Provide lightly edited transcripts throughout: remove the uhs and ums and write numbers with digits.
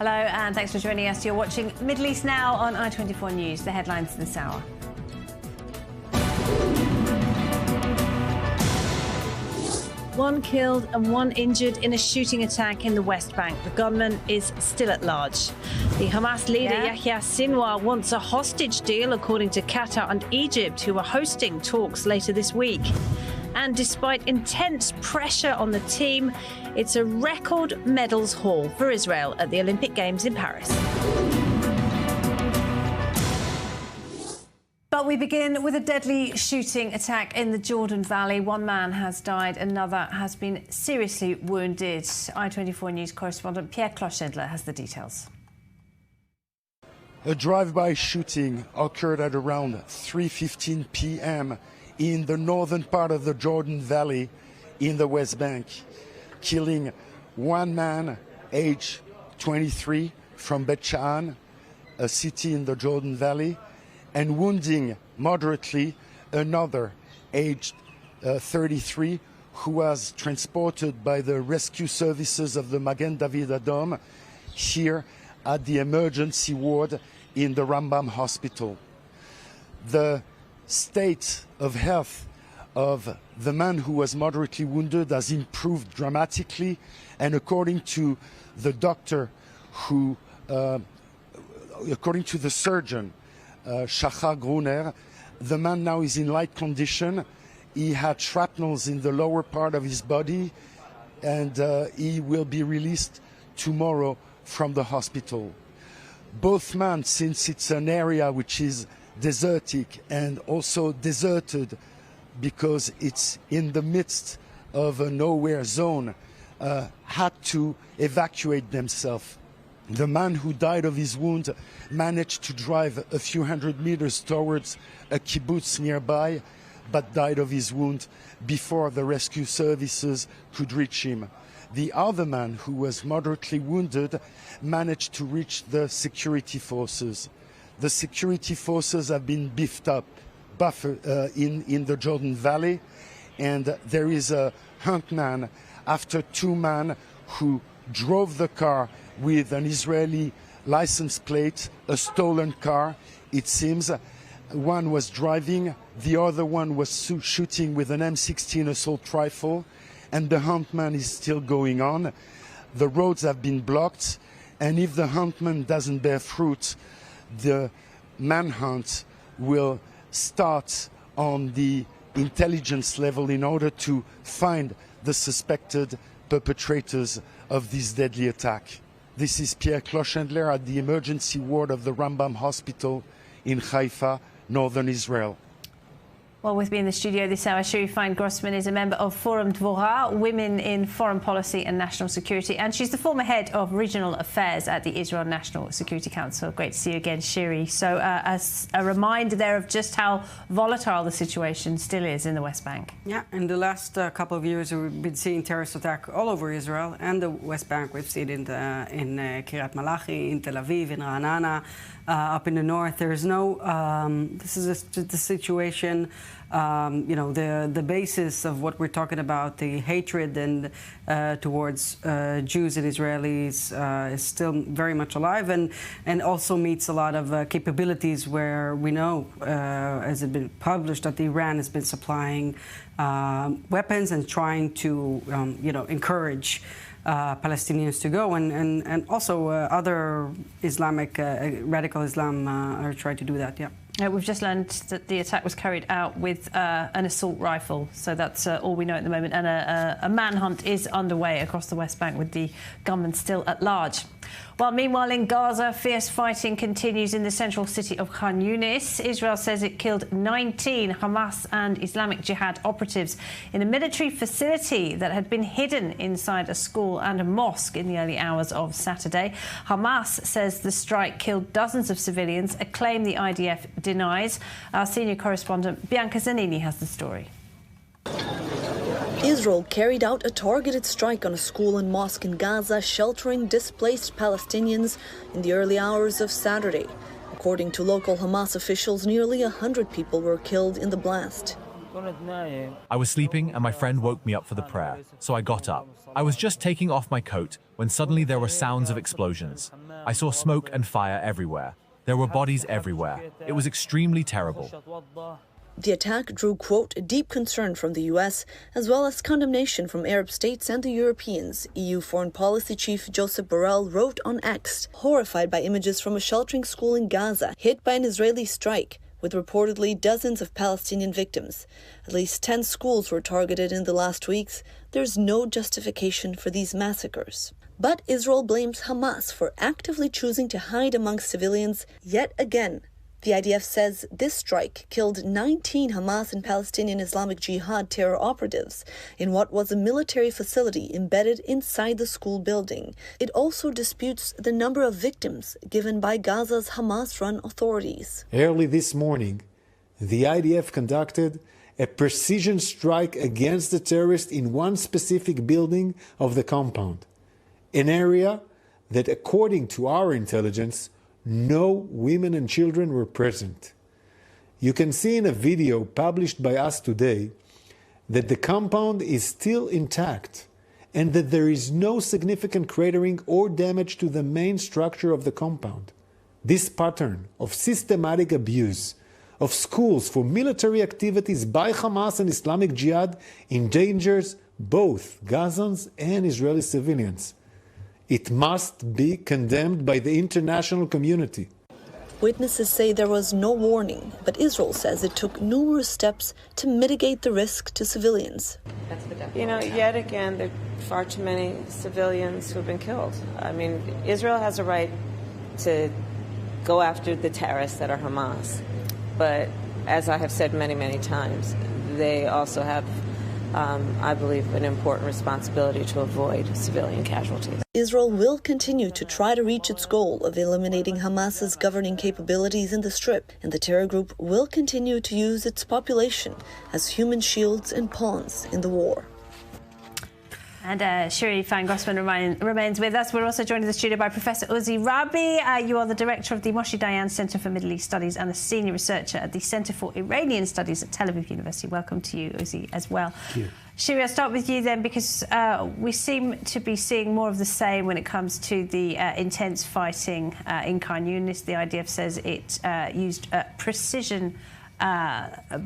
Hello and thanks for joining us. You're watching Middle East Now on I24 News. The headlines this hour. One killed and one injured in a shooting attack in the West Bank. The gunman is still at large. The Hamas leader Yahya Sinwar wants a hostage deal, according to Qatar and Egypt, who are hosting talks later this week. And despite intense pressure on the team, it's a record medals haul for Israel at the Olympic Games in Paris. But we begin with a deadly shooting attack in the Jordan Valley. One man has died, another has been seriously wounded. I24 News correspondent Pierre Clochendler has the details. A drive-by shooting occurred at around 3:15 p.m. in the northern part of the Jordan Valley in the West Bank, killing one man, age 23, from Bet Sha'an, a city in the Jordan Valley, and wounding moderately another, aged 33, who was transported by the rescue services of the Magen David Adom here at the emergency ward in the Rambam Hospital. The state of health of the man who was moderately wounded has improved dramatically, and according to the doctor who, according to the surgeon, Shachar Gruner, the man now is in light condition. He had shrapnels in the lower part of his body, and he will be released tomorrow from the hospital. Both men, since it's an area which is desertic and also deserted because it's in the midst of a nowhere zone, had to evacuate themselves. The man who died of his wound managed to drive a few hundred meters towards a kibbutz nearby, but died of his wound before the rescue services could reach him. The other man, who was moderately wounded, managed to reach the security forces. The security forces have been beefed up in the Jordan Valley, and there is a hunt man after two men who drove the car with an Israeli license plate, a stolen car. It seems one was driving, the other one was shooting with an M16 assault rifle, and the huntman is still going on. The roads have been blocked, and if the huntman doesn't bear fruit, the manhunt will start on the intelligence level in order to find the suspected perpetrators of this deadly attack. This is Pierre Clochendler at the emergency ward of the Rambam Hospital in Haifa, northern Israel. Well, with me in the studio this hour, Shiri Fine-Grossman is a member of Forum Dvorah, Women in Foreign Policy and National Security, and she's the former head of regional affairs at the Israel National Security Council. Great to see you again, Shiri. So as a reminder there of just how volatile the situation still is in the West Bank. Yeah, in the last couple of years, we've been seeing terrorist attacks all over Israel and the West Bank. We've seen it in Kiryat Malachi, in Tel Aviv, in Ra'anana, up in the north. There is no, this is the situation. You know, the basis of what we're talking about, the hatred and towards Jews and Israelis is still very much alive, and also meets a lot of capabilities where we know, as it's been published, that Iran has been supplying weapons and trying to, you know, encourage Palestinians to go, and also other Islamic, radical Islam are trying to do that, yeah. We've just learned that the attack was carried out with an assault rifle, so that's all we know at the moment. And a manhunt is underway across the West Bank with the gunman still at large. Well, meanwhile in Gaza, fierce fighting continues in the central city of Khan Yunis. Israel says it killed 19 Hamas and Islamic Jihad operatives in a military facility that had been hidden inside a school and a mosque in the early hours of Saturday. Hamas says the strike killed dozens of civilians, a claim the IDF denies. Our senior correspondent Bianca Zanini has the story. Israel carried out a targeted strike on a school and mosque in Gaza, sheltering displaced Palestinians in the early hours of Saturday. According to local Hamas officials, nearly 100 people were killed in the blast. I was sleeping and my friend woke me up for the prayer, so I got up. I was just taking off my coat when suddenly there were sounds of explosions. I saw smoke and fire everywhere. There were bodies everywhere. It was extremely terrible. The attack drew, quote, deep concern from the US, as well as condemnation from Arab states and the Europeans. EU Foreign Policy Chief Josep Borrell wrote on X, horrified by images from a sheltering school in Gaza, hit by an Israeli strike, with reportedly dozens of Palestinian victims. At least 10 schools were targeted in the last weeks. There's no justification for these massacres. But Israel blames Hamas for actively choosing to hide amongst civilians yet again. The IDF says this strike killed 19 Hamas and Palestinian Islamic Jihad terror operatives in what was a military facility embedded inside the school building. It also disputes the number of victims given by Gaza's Hamas-run authorities. Early this morning, the IDF conducted a precision strike against the terrorists in one specific building of the compound, an area that, according to our intelligence, no women and children were present. You can see in a video published by us today that the compound is still intact and that there is no significant cratering or damage to the main structure of the compound. This pattern of systematic abuse of schools for military activities by Hamas and Islamic Jihad endangers both Gazans and Israeli civilians. It must be condemned by the international community. Witnesses say there was no warning, but Israel says it took numerous steps to mitigate the risk to civilians. You know, yet again, there are far too many civilians who have been killed. I mean, Israel has a right to go after the terrorists that are Hamas. But as I have said many, many times, they also have, I believe, an important responsibility to avoid civilian casualties. Israel will continue to try to reach its goal of eliminating Hamas's governing capabilities in the Strip, and the terror group will continue to use its population as human shields and pawns in the war. And Shiri Fan-Grossman remains with us. We're also joined in the studio by Professor Uzi Rabi. You are the director of the Moshe Dayan Center for Middle East Studies and a senior researcher at the Center for Iranian Studies at Tel Aviv University. Welcome to you, Uzi, as well. Thank you. Shiri, I'll start with you then, because we seem to be seeing more of the same when it comes to the intense fighting in Khan Yunis. The IDF says it used precision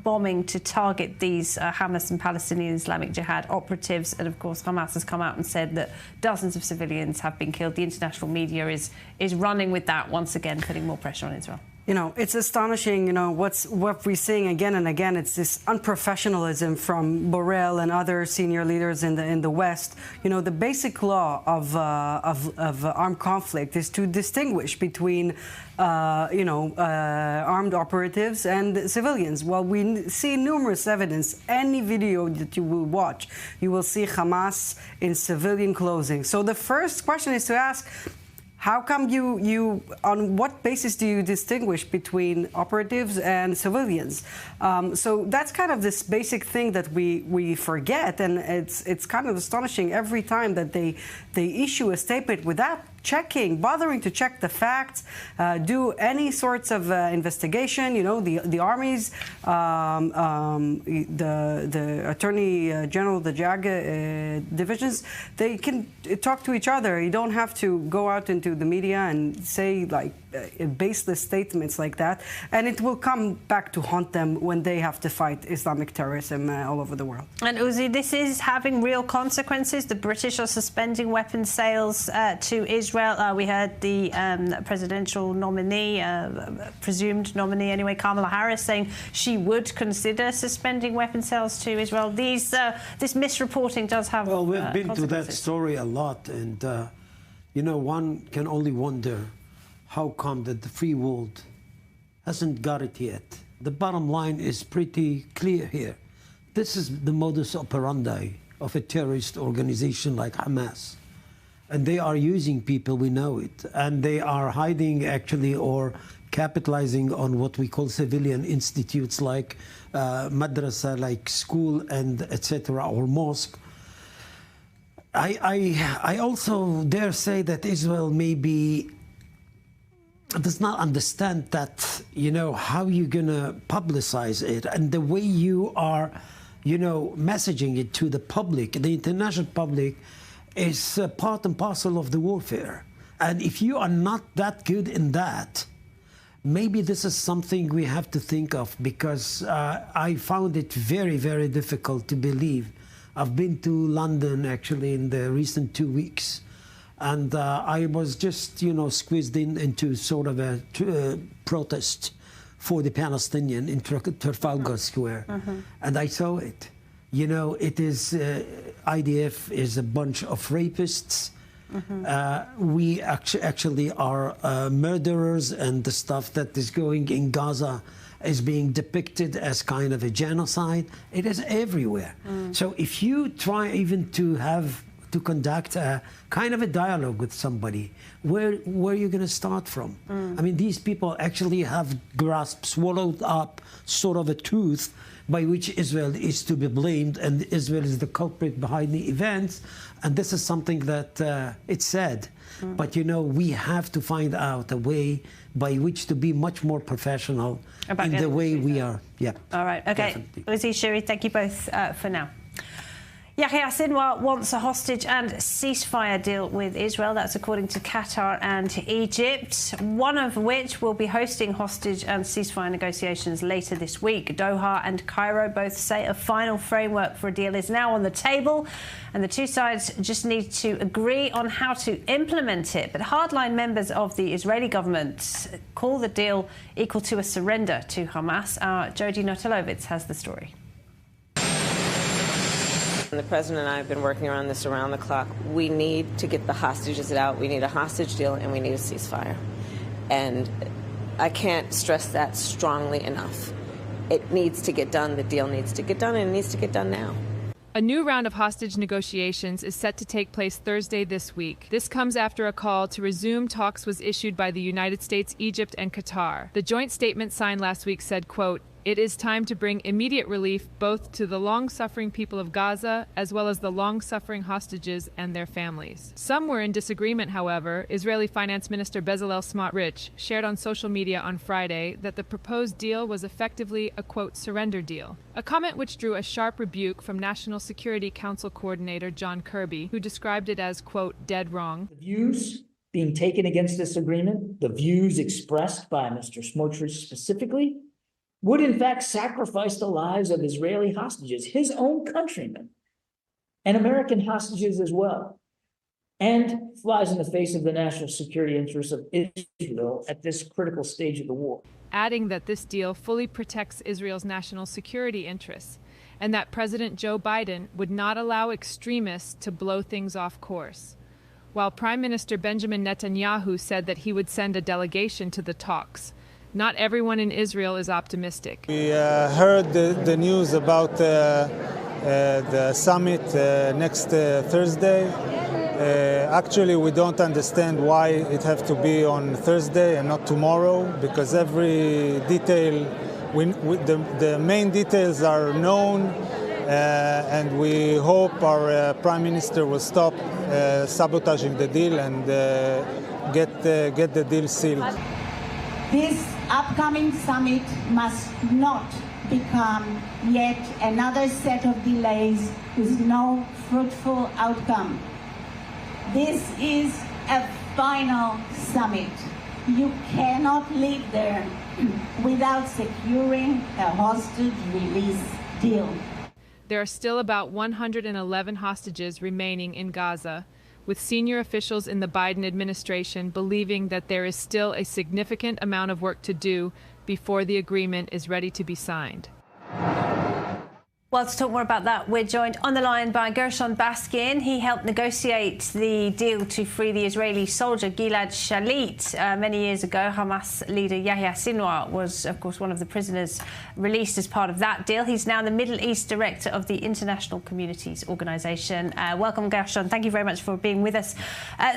bombing to target these Hamas and Palestinian Islamic Jihad operatives. And of course, Hamas has come out and said that dozens of civilians have been killed. The international media is running with that once again, putting more pressure on Israel. You know, it's astonishing, you know, what we're seeing again and again. It's this unprofessionalism from Borrell and other senior leaders in the West. You know, the basic law of armed conflict is to distinguish between, armed operatives and civilians. Well, we see numerous evidence. Any video that you will watch, you will see Hamas in civilian clothing. So the first question is to ask, how come you on what basis do you distinguish between operatives and civilians? So that's kind of this basic thing that we forget, and it's kind of astonishing every time that they issue a statement without bothering to check the facts, do any sorts of investigation. You know, the armies, the Attorney General, the JAG divisions, they can talk to each other. You don't have to go out into the media and say like baseless statements like that, and it will come back to haunt them when they have to fight Islamic terrorism all over the world. And Uzi, this is having real consequences. The British are suspending weapons sales to Israel. We heard the presidential nominee, presumed nominee anyway, Kamala Harris, saying she would consider suspending weapons sales to Israel. This misreporting does have Well, we've been to that consequences. story a lot, and, one can only wonder how come that the free world hasn't got it yet. The bottom line is pretty clear here. This is the modus operandi of a terrorist organization like Hamas. And they are using people, we know it. And they are hiding, actually, or capitalizing on what we call civilian institutes like madrasa, like school, and etc., or mosque. I also dare say that Israel may be does not understand that, you know, how you're going to publicize it, and the way you are, you know, messaging it to the public, the international public, is part and parcel of the warfare. And if you are not that good in that, maybe this is something we have to think of, because I found it very, very difficult to believe. I've been to London actually in the recent 2 weeks, and I was just, you know, squeezed into sort of a protest for the Palestinian in Trafalgar Square, and I saw it. You know, it is, IDF is a bunch of rapists. We actually are murderers, and the stuff that is going in Gaza is being depicted as kind of a genocide. It is everywhere. So if you try even to conduct a kind of a dialogue with somebody, where are you going to start from? I mean, these people actually have swallowed up sort of a truth by which Israel is to be blamed, and Israel is the culprit behind the events. And this is something that it's sad. But, you know, we have to find out a way by which to be much more professional in the way we are. Yeah. All right. Okay. Uzi, Shiri, thank you both for now. Yahya Sinwar wants a hostage and ceasefire deal with Israel. That's according to Qatar and Egypt, one of which will be hosting hostage and ceasefire negotiations later this week. Doha and Cairo both say a final framework for a deal is now on the table, and the two sides just need to agree on how to implement it. But hardline members of the Israeli government call the deal equal to a surrender to Hamas. Our Jody Notilovitz has the story. The president and I have been working around this around the clock. We need to get the hostages out. We need a hostage deal, and we need a ceasefire. And I can't stress that strongly enough. It needs to get done. The deal needs to get done, and it needs to get done now. A new round of hostage negotiations is set to take place Thursday this week. This comes after a call to resume talks was issued by the United States, Egypt, and Qatar. The joint statement signed last week said, quote, "It is time to bring immediate relief both to the long-suffering people of Gaza as well as the long-suffering hostages and their families." Some were in disagreement, however. Israeli Finance Minister Bezalel Smotrich shared on social media on Friday that the proposed deal was effectively a, quote, surrender deal, a comment which drew a sharp rebuke from National Security Council Coordinator John Kirby, who described it as, quote, dead wrong. The views being taken against this agreement, the views expressed by Mr. Smotrich specifically, would in fact sacrifice the lives of Israeli hostages, his own countrymen, and American hostages as well, and flies in the face of the national security interests of Israel at this critical stage of the war. Adding that this deal fully protects Israel's national security interests, and that President Joe Biden would not allow extremists to blow things off course, while Prime Minister Benjamin Netanyahu said that he would send a delegation to the talks. Not everyone in Israel is optimistic. We heard the news about the summit next Thursday. Actually, we don't understand why it has to be on Thursday and not tomorrow, because every detail, the main details are known, and we hope our Prime Minister will stop sabotaging the deal and get the deal sealed. This upcoming summit must not become yet another set of delays with no fruitful outcome. This is a final summit. You cannot leave there without securing a hostage release deal. There are still about 111 hostages remaining in Gaza, with senior officials in the Biden administration believing that there is still a significant amount of work to do before the agreement is ready to be signed. Well, to talk more about that, we're joined on the line by Gershon Baskin. He helped negotiate the deal to free the Israeli soldier Gilad Shalit many years ago. Hamas leader Yahya Sinwar was, of course, one of the prisoners released as part of that deal. He's now the Middle East director of the International Communities Organization. Welcome, Gershon. Thank you very much for being with us.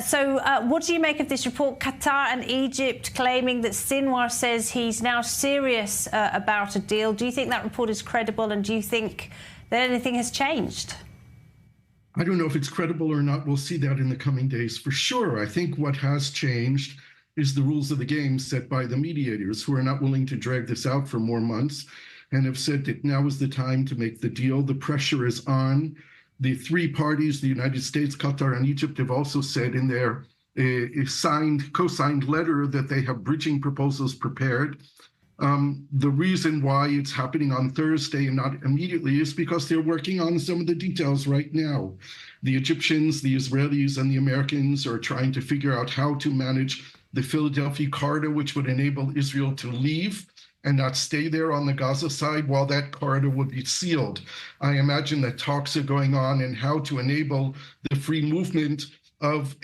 So what do you make of this report? Qatar and Egypt claiming that Sinwar says he's now serious about a deal. Do you think that report is credible, and do you think that anything has changed? I don't know if it's credible or not. We'll see that in the coming days for sure. I think what has changed is the rules of the game set by the mediators, who are not willing to drag this out for more months and have said that now is the time to make the deal. The pressure is on. The three parties, the United States, Qatar, and Egypt, have also said in their co-signed letter that they have bridging proposals prepared. The reason why it's happening on Thursday and not immediately is because they're working on some of the details right now. The Egyptians, the Israelis, and the Americans are trying to figure out how to manage the Philadelphia corridor, which would enable Israel to leave and not stay there on the Gaza side while that corridor would be sealed. I imagine that talks are going on in how to enable the free movement of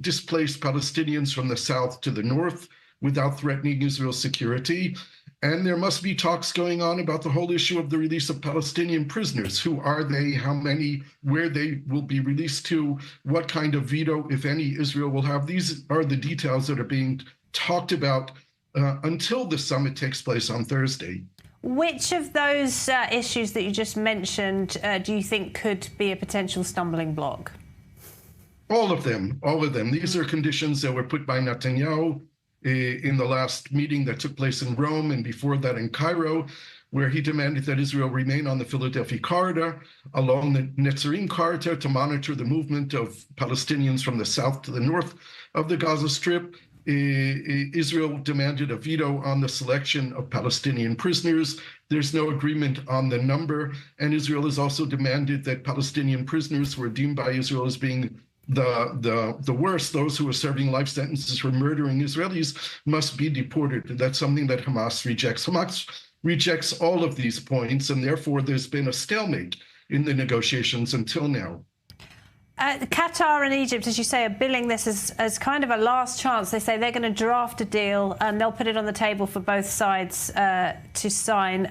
displaced Palestinians from the south to the north without threatening Israel's security. And there must be talks going on about the whole issue of the release of Palestinian prisoners. Who are they? How many? Where they will be released to? What kind of veto, if any, Israel will have? These are the details that are being talked about until the summit takes place on Thursday. Which of those issues that you just mentioned do you think could be a potential stumbling block? All of them. These are conditions that were put by Netanyahu in the last meeting that took place in Rome and before that in Cairo, where he demanded that Israel remain on the Philadelphia corridor along the Netzarim corridor to monitor the movement of Palestinians from the south to the north of the Gaza Strip. Israel demanded a veto on the selection of Palestinian prisoners. There's no agreement on the number, and Israel has also demanded that Palestinian prisoners who are deemed by Israel as being the worst, those who are serving life sentences for murdering Israelis, must be deported. That's something that Hamas rejects. Hamas rejects all of these points, and therefore there's been a stalemate in the negotiations until now. Qatar and Egypt, as you say, are billing this as kind of a last chance. They say they're going to draft a deal and they'll put it on the table for both sides to sign.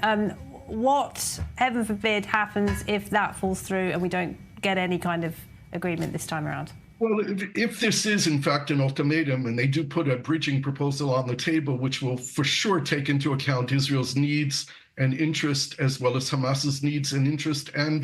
What, heaven forbid, happens if that falls through and we don't get any kind of agreement this time around? Well, if this is in fact an ultimatum and they do put a bridging proposal on the table, which will for sure take into account Israel's needs and interest, as well as Hamas's needs and interest, and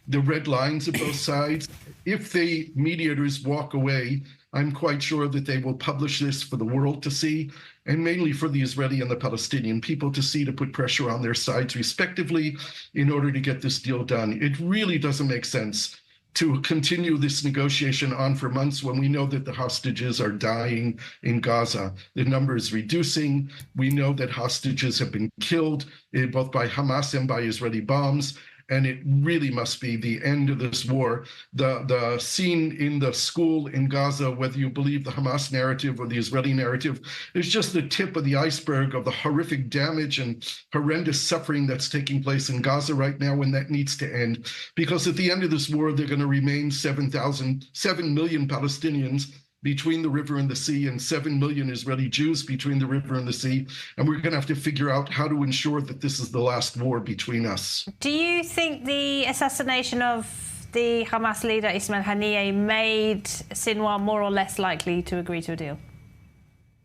the red lines of both sides, if the mediators walk away, I'm quite sure that they will publish this for the world to see, and mainly for the Israeli and the Palestinian people to see, to put pressure on their sides respectively in order to get this deal done. It really doesn't make sense to continue this negotiation on for months when we know that the hostages are dying in Gaza. The number is reducing. We know that hostages have been killed both by Hamas and by Israeli bombs. And it really must be the end of this war. The scene in the school in Gaza, whether you believe the Hamas narrative or the Israeli narrative, is just the tip of the iceberg of the horrific damage and horrendous suffering that's taking place in Gaza right now, and that needs to end. Because at the end of this war, there are going to remain 7 million Palestinians between the river and the sea, and 7 million Israeli Jews between the river and the sea. And we're going to have to figure out how to ensure that this is the last war between us. Do you think the assassination of the Hamas leader Ismail Haniyeh made Sinwar more or less likely to agree to a deal?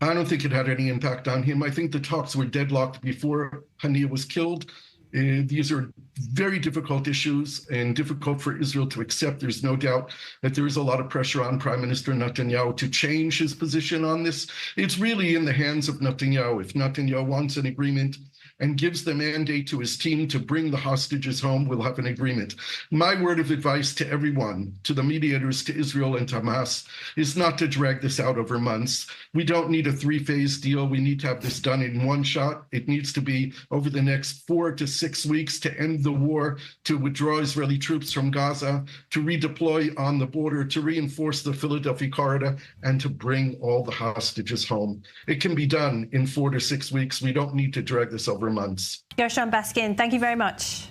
I don't think it had any impact on him. I think the talks were deadlocked before Haniyeh was killed. These are very difficult issues and difficult for Israel to accept. There's no doubt that there is a lot of pressure on Prime Minister Netanyahu to change his position on this. It's really in the hands of Netanyahu. If Netanyahu wants an agreement and gives the mandate to his team to bring the hostages home, we'll have an agreement. My word of advice to everyone, to the mediators, to Israel and to Hamas, is not to drag this out over months. We don't need a three-phase deal. We need to have this done in one shot. It needs to be over the next 4 to 6 weeks to end the war, to withdraw Israeli troops from Gaza, to redeploy on the border, to reinforce the Philadelphia corridor, and to bring all the hostages home. It can be done in 4 to 6 weeks. We don't need to drag this over months. Gershon Baskin, thank you very much.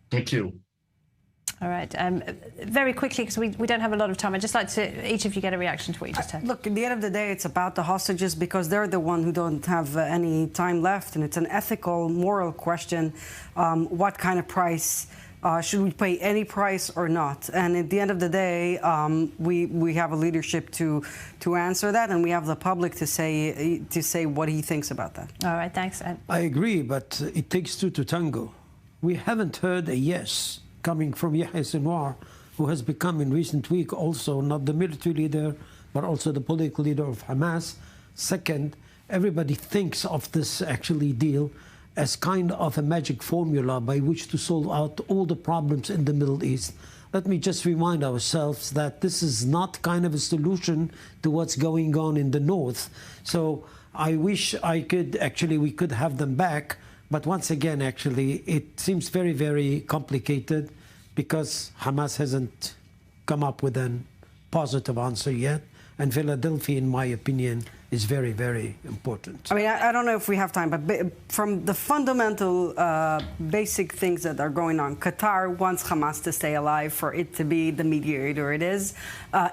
Thank you. All right. Very quickly, because we don't have a lot of time, I'd just like to each of you get a reaction to what you just said. Look, at the end of the day, it's about the hostages because they're the one who don't have any time left, and it's an ethical, moral question. What kind of price? Should we pay any price or not? And at the end of the day, we have a leadership to answer that, and we have the public to say what he thinks about that. All right, thanks. I agree, but it takes two to tango. We haven't heard a yes coming from Yahya Sinwar, who has become in recent week also not the military leader, but also the political leader of Hamas, Second, everybody thinks of this actually deal as kind of a magic formula by which to solve out all the problems in the Middle East. Let me just remind ourselves that this is not kind of a solution to what's going on in the north. So I wish we could have them back. But once again, actually, it seems very, very complicated because Hamas hasn't come up with a positive answer yet. And Philadelphia, in my opinion, is very, very important. I mean, I don't know if we have time, but from the fundamental basic things that are going on, Qatar wants Hamas to stay alive, for it to be the mediator it is.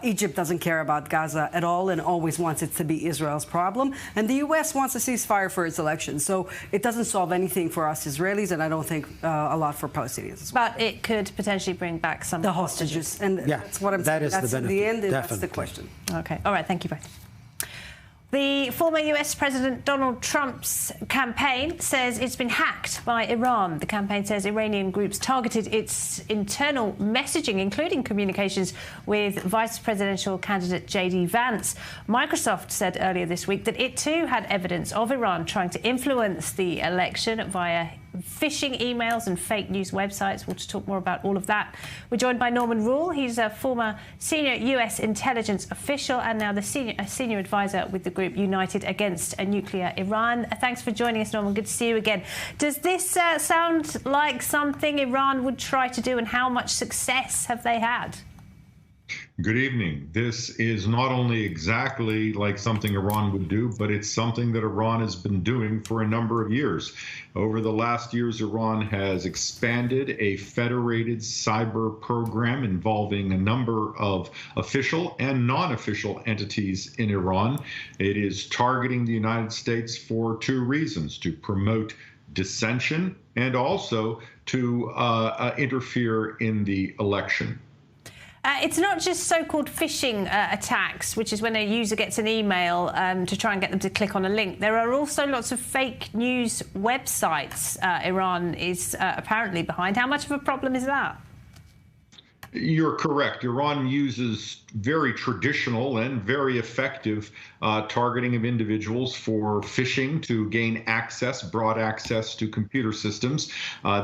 Egypt doesn't care about Gaza at all and always wants it to be Israel's problem. And the U.S. wants a ceasefire for its elections. So it doesn't solve anything for us Israelis, and I don't think a lot for Palestinians as well. But it could potentially bring back some the hostages. And that's what I'm saying. That's the benefit. In the end, that's the question. Okay. All right. Thank you both. The former US President Donald Trump's campaign says it's been hacked by Iran. The campaign says Iranian groups targeted its internal messaging, including communications with vice presidential candidate J.D. Vance. Microsoft said earlier this week that it too had evidence of Iran trying to influence the election via phishing emails and fake news websites. We'll just talk more about all of that. We're joined by Norman Rule. He's a former senior US intelligence official and now the senior advisor with the group United Against a Nuclear Iran. Thanks for joining us, Norman. Good to see you again. Does this sound like something Iran would try to do, and how much success have they had? Good evening. This is not only exactly like something Iran would do, but it's something that Iran has been doing for a number of years. Over the last years, Iran has expanded a federated cyber program involving a number of official and non-official entities in Iran. It is targeting the United States for two reasons: to promote dissension and also to interfere in the election. It's not just so-called phishing attacks, which is when a user gets an email to try and get them to click on a link. There are also lots of fake news websites Iran is apparently behind. How much of a problem is that? You're correct. Iran uses very traditional and very effective targeting of individuals for phishing to gain access, broad access to computer systems.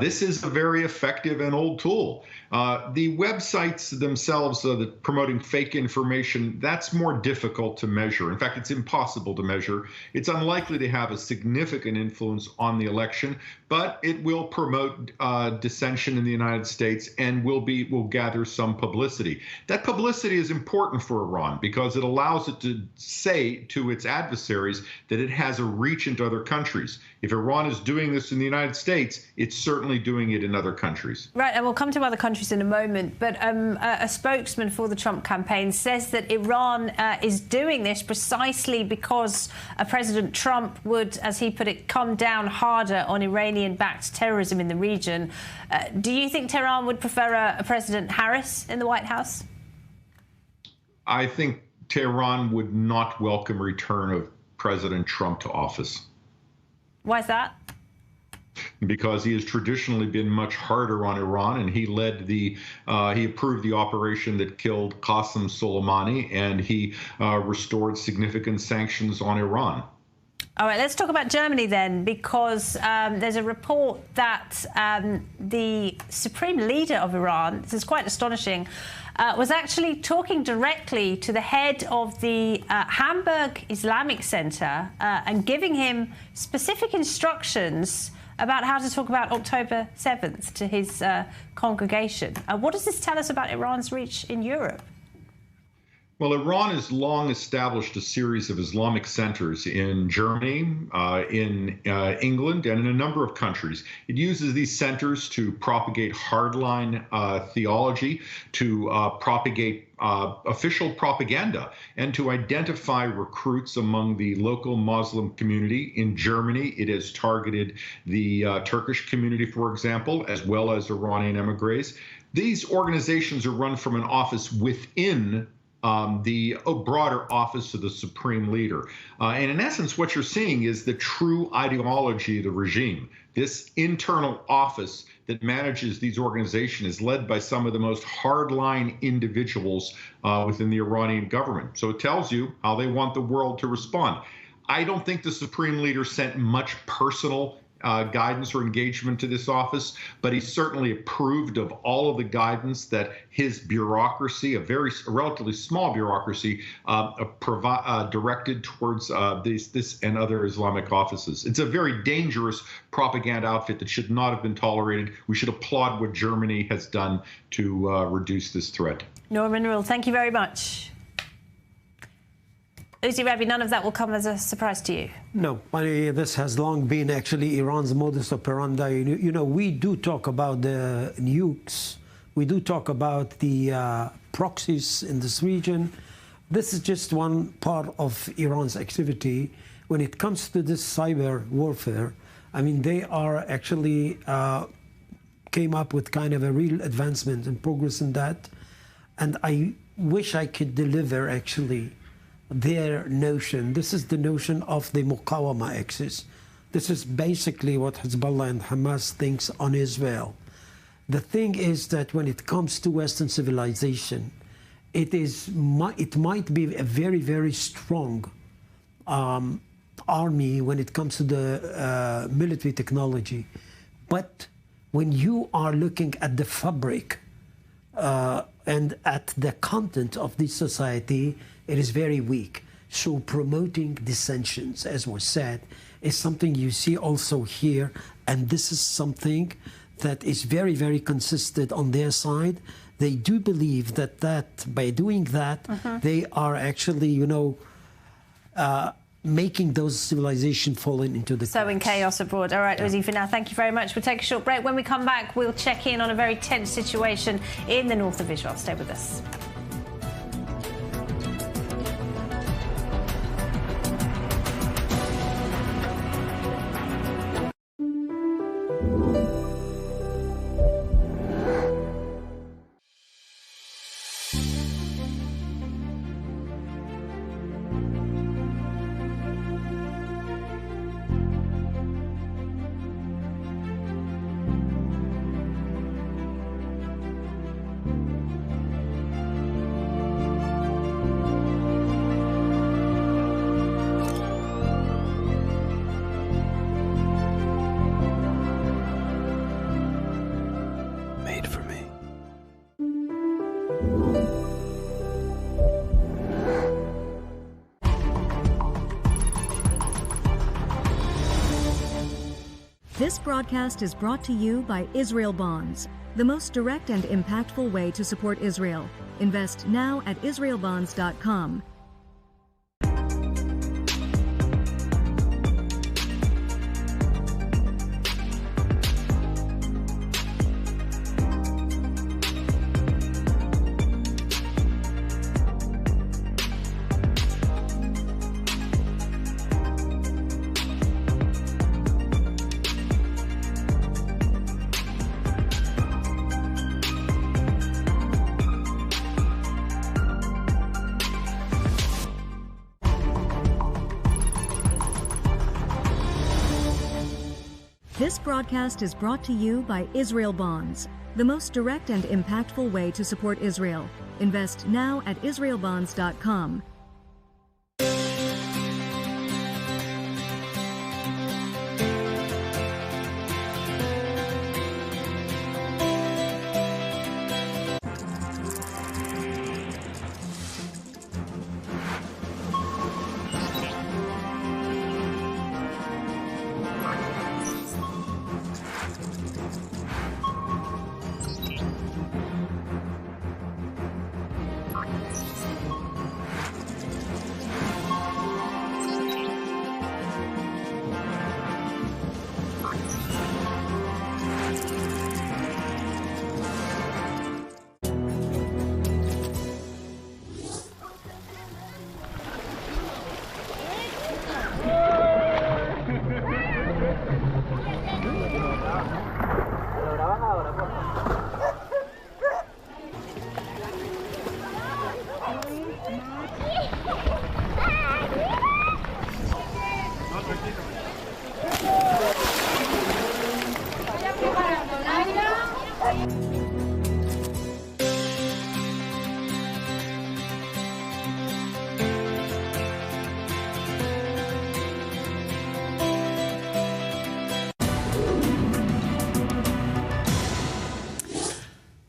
This is a very effective and old tool. The websites themselves that promoting fake information, that's more difficult to measure. In fact, it's impossible to measure. It's unlikely to have a significant influence on the election, but it will promote dissension in the United States and will gather some publicity. That publicity is important for Iran because it allows it to say to its adversaries that it has a reach into other countries. If Iran is doing this in the United States, it's certainly doing it in other countries. Right, and we'll come to other countries in a moment, but a spokesman for the Trump campaign says that Iran is doing this precisely because President Trump would, as he put it, come down harder on Iranian-backed terrorism in the region. Do you think Tehran would prefer a President Harris in the White House? I think Tehran would not welcome return of President Trump to office. Why is that? Because he has traditionally been much harder on Iran, and he approved the operation that killed Qasem Soleimani, and he restored significant sanctions on Iran. All right, let's talk about Germany then, because there's a report that the supreme leader of Iran, this is quite astonishing, was actually talking directly to the head of the Hamburg Islamic Center and giving him specific instructions about how to talk about October 7th to his congregation. What does this tell us about Iran's reach in Europe? Well, Iran has long established a series of Islamic centers in Germany, in England, and in a number of countries. It uses these centers to propagate hardline theology, to propagate official propaganda, and to identify recruits among the local Muslim community. In Germany, it has targeted the Turkish community, for example, as well as Iranian emigres. These organizations are run from an office within the broader office of the supreme leader. And in essence, what you're seeing is the true ideology of the regime. This internal office that manages these organizations is led by some of the most hardline individuals within the Iranian government. So it tells you how they want the world to respond. I don't think the Supreme Leader sent much personal guidance or engagement to this office, but he certainly approved of all of the guidance that his bureaucracy, a relatively small bureaucracy, directed towards this and other Islamic offices. It's a very dangerous propaganda outfit that should not have been tolerated. We should applaud what Germany has done to reduce this threat. Norman Rule, thank you very much. Uzi Rabi, none of that will come as a surprise to you. No, this has long been actually Iran's modus operandi. You know, we do talk about the nukes. We do talk about the proxies in this region. This is just one part of Iran's activity. When it comes to this cyber warfare, I mean, they are actually came up with kind of a real advancement and progress in that. And I wish I could deliver actually their notion. This is the notion of the Muqawama axis. This is basically what Hezbollah and Hamas thinks on Israel. The thing is that when it comes to Western civilization, it might be a very, very strong army when it comes to the military technology. But when you are looking at the fabric and at the content of this society, it is very weak. So promoting dissensions, as was said, is something you see also here. And this is something that is very, very consistent on their side. They do believe that by doing that, they are actually, you know, making those civilizations falling into the So in chaos abroad. All right, Uzi, for now, thank you very much. We'll take a short break. When we come back, we'll check in on a very tense situation in the north of Israel. Stay with us. This broadcast is brought to you by Israel Bonds, the most direct and impactful way to support Israel. Invest now at israelbonds.com. This broadcast is brought to you by Israel Bonds, the most direct and impactful way to support Israel. Invest now at israelbonds.com.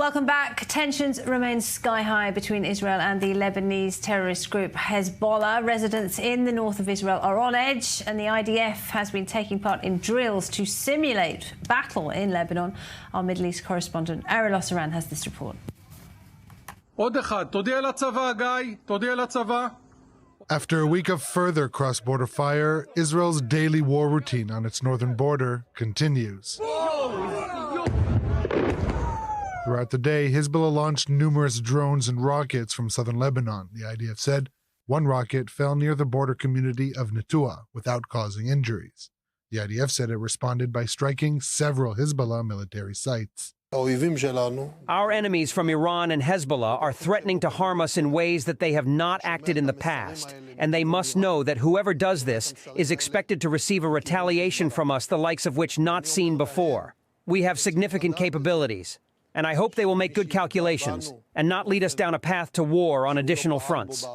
Welcome back. Tensions remain sky high between Israel and the Lebanese terrorist group Hezbollah. Residents in the north of Israel are on edge, and the IDF has been taking part in drills to simulate battle in Lebanon. Our Middle East correspondent Ariel Osseran has this report. After a week of further cross-border fire, Israel's daily war routine on its northern border continues. Throughout the day, Hezbollah launched numerous drones and rockets from southern Lebanon. The IDF said one rocket fell near the border community of Netua without causing injuries. The IDF said it responded by striking several Hezbollah military sites. Our enemies from Iran and Hezbollah are threatening to harm us in ways that they have not acted in the past, and they must know that whoever does this is expected to receive a retaliation from us the likes of which not seen before. We have significant capabilities, and I hope they will make good calculations and not lead us down a path to war on additional fronts.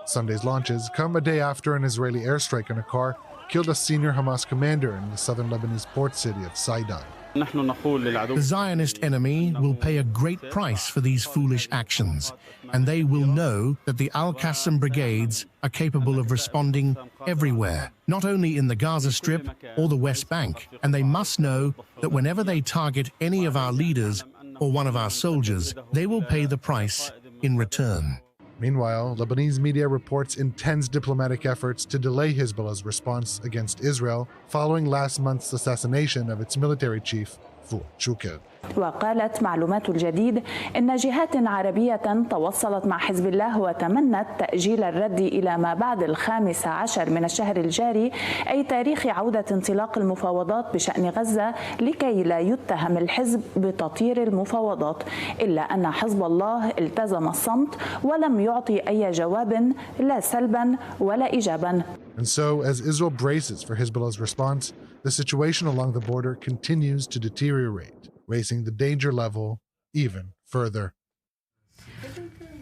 Sunday's launches come a day after an Israeli airstrike on a car killed a senior Hamas commander in the southern Lebanese port city of Sidon. The Zionist enemy will pay a great price for these foolish actions, and they will know that the Al-Qassam brigades are capable of responding everywhere, not only in the Gaza Strip or the West Bank, and they must know that whenever they target any of our leaders or one of our soldiers, they will pay the price in return. Meanwhile, Lebanese media reports intense diplomatic efforts to delay Hezbollah's response against Israel following last month's assassination of its military chief, Fuad Shukr. وقالت معلومات الجديد إن جهات عربية تواصلت مع حزب الله وتمنت تأجيل الرد إلى ما بعد 15 من الشهر الجاري، أي تاريخ عودة انطلاق المفاوضات بشأن غزة، لكي لا يتهم الحزب بتطير المفاوضات، إلا أن حزب الله التزم الصمت ولم يعطي أي جواب لا سلبا ولا إيجابا. And so, as Israel braces for Hezbollah's response, the situation along the border continues to deteriorate, raising the danger level even further.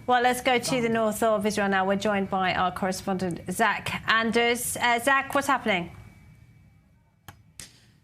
Well, let's go to the north of Israel now. We're joined by our correspondent, Zach Anders. Zach, what's happening?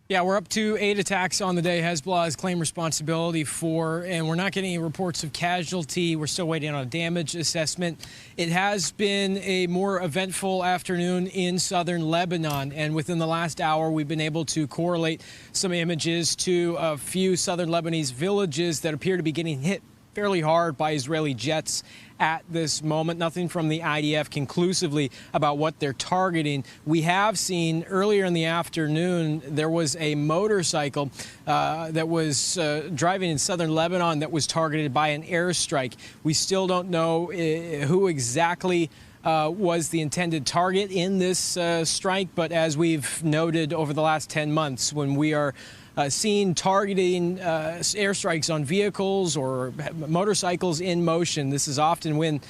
Yeah, we're up to 8 attacks on the day Hezbollah has claimed responsibility for, and we're not getting any reports of casualty. We're still waiting on a damage assessment. It has been a more eventful afternoon in southern Lebanon, and within the last hour, we've been able to correlate some images to a few southern Lebanese villages that appear to be getting hit fairly hard by Israeli jets at this moment. Nothing from the IDF conclusively about what they're targeting. We have seen earlier in the afternoon there was a motorcycle that was driving in southern Lebanon that was targeted by an airstrike. We still don't know who exactly was the intended target in this strike, but as we've noted over the last 10 months, when we are seen targeting airstrikes on vehicles or motorcycles in motion, this is often when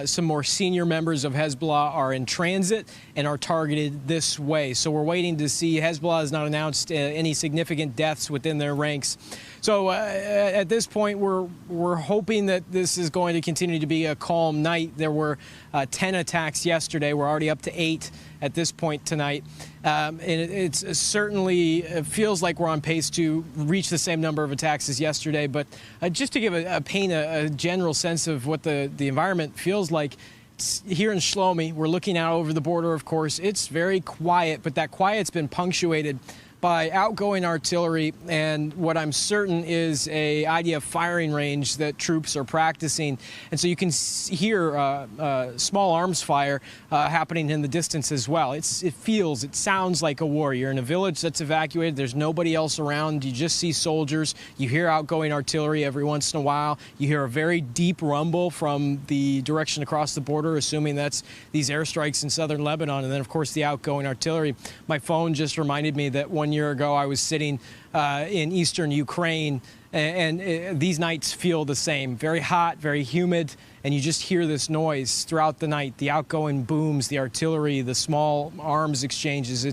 some more senior members of Hezbollah are in transit and are targeted this way. So we're waiting to see. Hezbollah has not announced any significant deaths within their ranks. So at this point, we're hoping that this is going to continue to be a calm night. There were 10 attacks yesterday. We're already up to 8 at this point tonight. And it's certainly feels like we're on pace to reach the same number of attacks as yesterday. But just to give paint a general sense of what the environment feels like, here in Shlomi, we're looking out over the border, of course. It's very quiet, but that quiet's been punctuated by outgoing artillery and what I'm certain is a IDF firing range that troops are practicing. And so you can hear small arms fire happening in the distance as well. It sounds like a war. You're in a village that's evacuated. There's nobody else around. You just see soldiers. You hear outgoing artillery every once in a while. You hear a very deep rumble from the direction across the border, assuming that's these airstrikes in southern Lebanon. And then, of course, the outgoing artillery. My phone just reminded me that 1 year ago I was sitting in eastern Ukraine, and these nights feel the same. Very hot, very humid, and you just hear this noise throughout the night. The outgoing booms, the artillery, the small arms exchanges.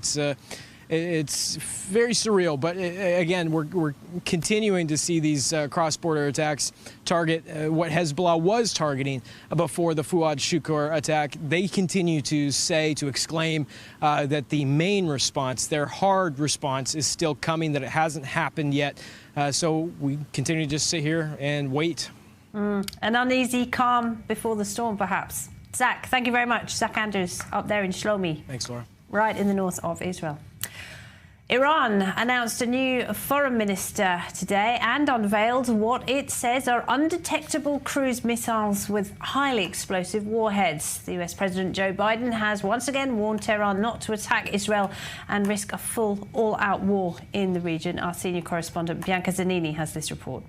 It's very surreal, but again, we're continuing to see these cross-border attacks target what Hezbollah was targeting before the Fuad Shukr attack. They continue to exclaim that the main response, their hard response, is still coming, that it hasn't happened yet. So we continue to just sit here and wait. An uneasy calm before the storm, perhaps. Zach, thank you very much. Zach Andrews up there in Shlomi. Thanks, Laura. Right in the north of Israel. Iran announced a new foreign minister today and unveiled what it says are undetectable cruise missiles with highly explosive warheads. The US President Joe Biden has once again warned Tehran not to attack Israel and risk a full all-out war in the region. Our senior correspondent Bianca Zanini has this report.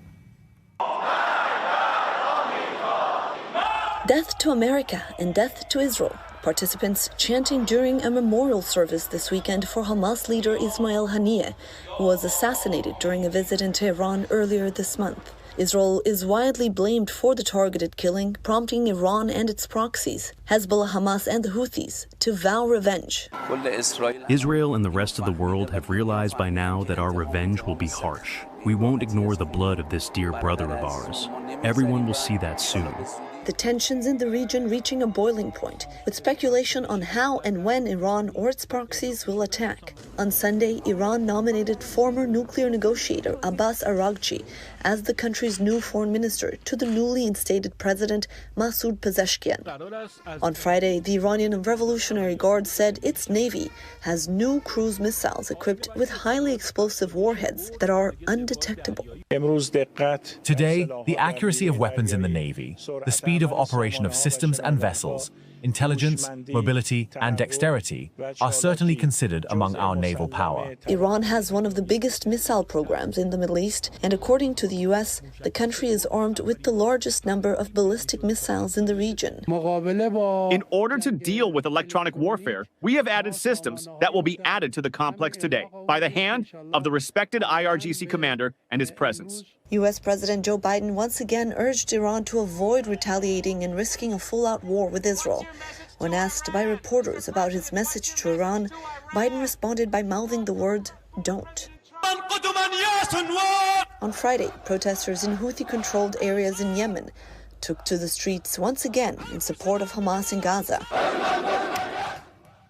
Death to America and death to Israel. Participants chanting during a memorial service this weekend for Hamas leader Ismail Haniyeh, who was assassinated during a visit in Tehran earlier this month. Israel is widely blamed for the targeted killing, prompting Iran and its proxies, Hezbollah, Hamas, and the Houthis, to vow revenge. Israel and the rest of the world have realized by now that our revenge will be harsh. We won't ignore the blood of this dear brother of ours. Everyone will see that soon. The tensions in the region reaching a boiling point, with speculation on how and when Iran or its proxies will attack. On Sunday, Iran nominated former nuclear negotiator Abbas Araghchi as the country's new foreign minister to the newly instated president Masoud Pezeshkian. On Friday, the Iranian Revolutionary Guard said its navy has new cruise missiles equipped with highly explosive warheads that are undetectable. Today, the accuracy of weapons in the Navy, the speed of operation of systems and vessels, intelligence, mobility, and dexterity are certainly considered among our naval power. Iran has one of the biggest missile programs in the Middle East, and according to the US, the country is armed with the largest number of ballistic missiles in the region. In order to deal with electronic warfare, we have added systems that will be added to the complex today by the hand of the respected IRGC commander and his presence. U.S. President Joe Biden once again urged Iran to avoid retaliating and risking a full-out war with Israel. When asked by reporters about his message to Iran, Biden responded by mouthing the word, "Don't." On Friday, protesters in Houthi-controlled areas in Yemen took to the streets once again in support of Hamas in Gaza.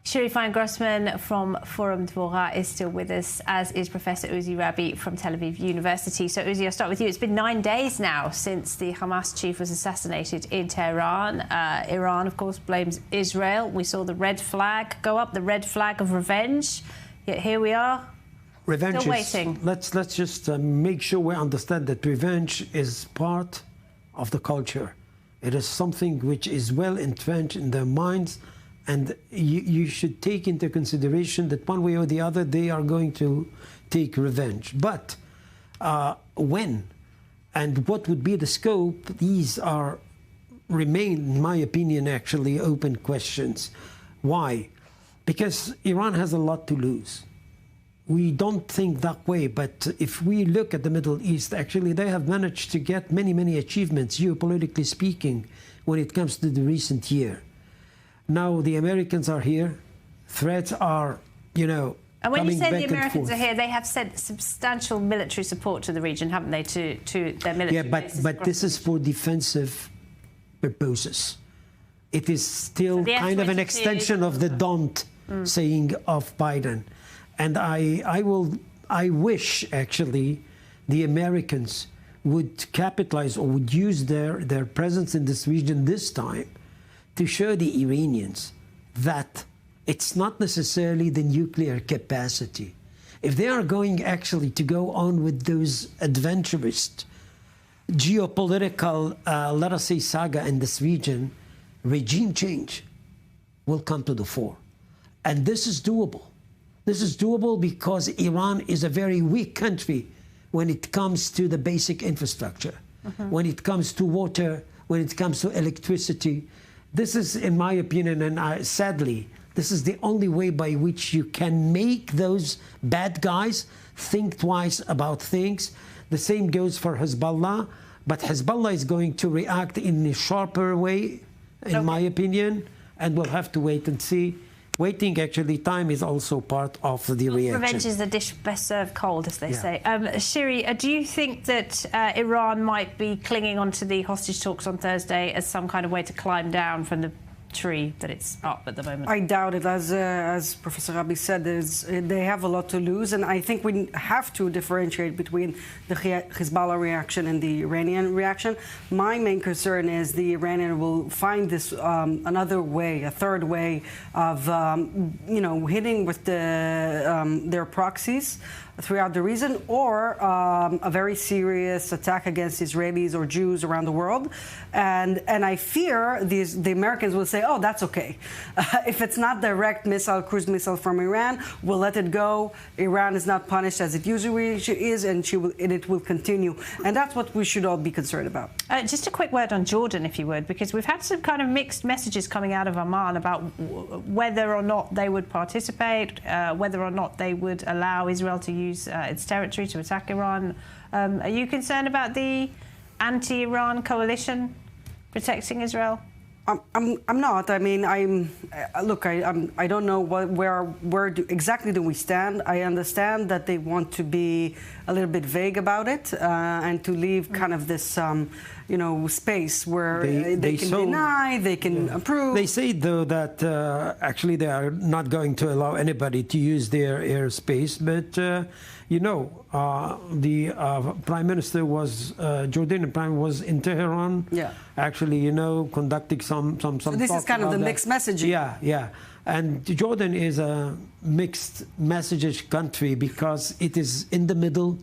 Shiri Fine-Grossman from Forum Dvorah is still with us, as is Professor Uzi Rabi from Tel Aviv University. So, Uzi, I'll start with you. It's been 9 days now since the Hamas chief was assassinated in Tehran. Iran, of course, blames Israel. We saw the red flag go up, the red flag of revenge. Yet here we are, revenge still waiting. Let's just make sure we understand that revenge is part of the culture. It is something which is well entrenched in their minds. And you should take into consideration that one way or the other, they are going to take revenge. But when and what would be the scope, these remain, in my opinion, actually open questions. Why? Because Iran has a lot to lose. We don't think that way, but if we look at the Middle East, actually they have managed to get many, many achievements, geopolitically speaking, when it comes to the recent year. Now the Americans are here. Threats are, and when you say the Americans are here, they have sent substantial military support to the region, haven't they, to their military bases? But this is for defensive purposes. It is still kind of an extension of the don't saying of Biden. And I wish, actually, the Americans would capitalize or would use their presence in this region this time to show the Iranians that it's not necessarily the nuclear capacity. If they are going actually to go on with those adventurous geopolitical, let us say, saga in this region, regime change will come to the fore. And this is doable. This is doable because Iran is a very weak country when it comes to the basic infrastructure, when it comes to water, when it comes to electricity. This is, in my opinion, and sadly, this is the only way by which you can make those bad guys think twice about things. The same goes for Hezbollah, but Hezbollah is going to react in a sharper way, in my opinion, and we'll have to wait and see. waiting, actually, time is also part of the reaction. Revenge is a dish best served cold, as they say. Shiri, do you think that Iran might be clinging onto the hostage talks on Thursday as some kind of way to climb down from the tree that it's up at the moment? I doubt it. As Professor Rabi said, they have a lot to lose, and I think we have to differentiate between the Hezbollah reaction and the Iranian reaction. My main concern is the Iranian will find this another way, a third way of hitting with their proxies throughout the region, or a very serious attack against Israelis or Jews around the world. And I fear the Americans will say, oh, that's okay. If it's not direct cruise missile from Iran, we'll let it go. Iran is not punished as it usually is, and it will continue. And that's what we should all be concerned about. Just a quick word on Jordan, if you would, because we've had some kind of mixed messages coming out of Amman about whether or not they would participate, whether or not they would allow Israel to use its territory to attack Iran. Are you concerned about the anti-Iran coalition protecting Israel? I'm not. I mean, I don't know where exactly do we stand. I understand that they want to be a little bit vague about it and to leave kind of this space where they can deny, they can approve. They say, though, that actually they are not going to allow anybody to use their airspace. But, the Prime Minister was, Jordanian Prime was in Tehran. Yeah. Actually, conducting some So this is kind of the mixed messaging. Yeah. And Jordan is a mixed messages country because it is in the middle.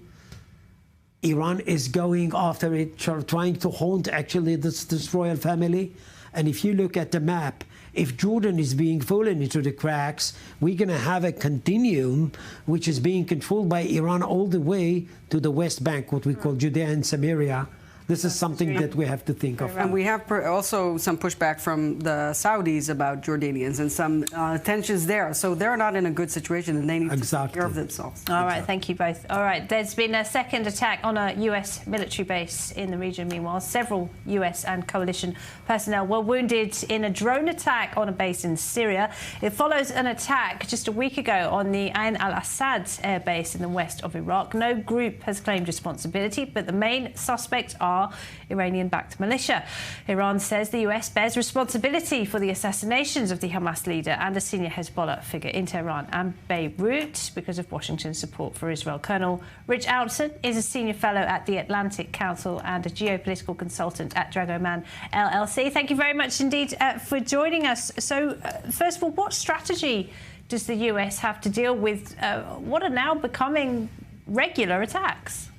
Iran is going after it, trying to haunt actually this royal family. And if you look at the map, if Jordan is being fallen into the cracks, we're going to have a continuum which is being controlled by Iran all the way to the West Bank, what we call Judea and Samaria. This is something that we have to think of. And we have also some pushback from the Saudis about Jordanians and some tensions there. So they're not in a good situation and they need to take care of themselves. All right, thank you both. All right, there's been a second attack on a US military base in the region. Meanwhile, several US and coalition personnel were wounded in a drone attack on a base in Syria. It follows an attack just a week ago on the Ain al-Assad air base in the west of Iraq. No group has claimed responsibility, but the main suspects are Iranian-backed militia. Iran says the US bears responsibility for the assassinations of the Hamas leader and a senior Hezbollah figure in Tehran and Beirut because of Washington's support for Israel. Colonel Rich Outzen is a senior fellow at the Atlantic Council and a geopolitical consultant at Dragoman LLC. Thank you very much indeed for joining us. So, first of all, what strategy does the US have to deal with what are now becoming regular attacks?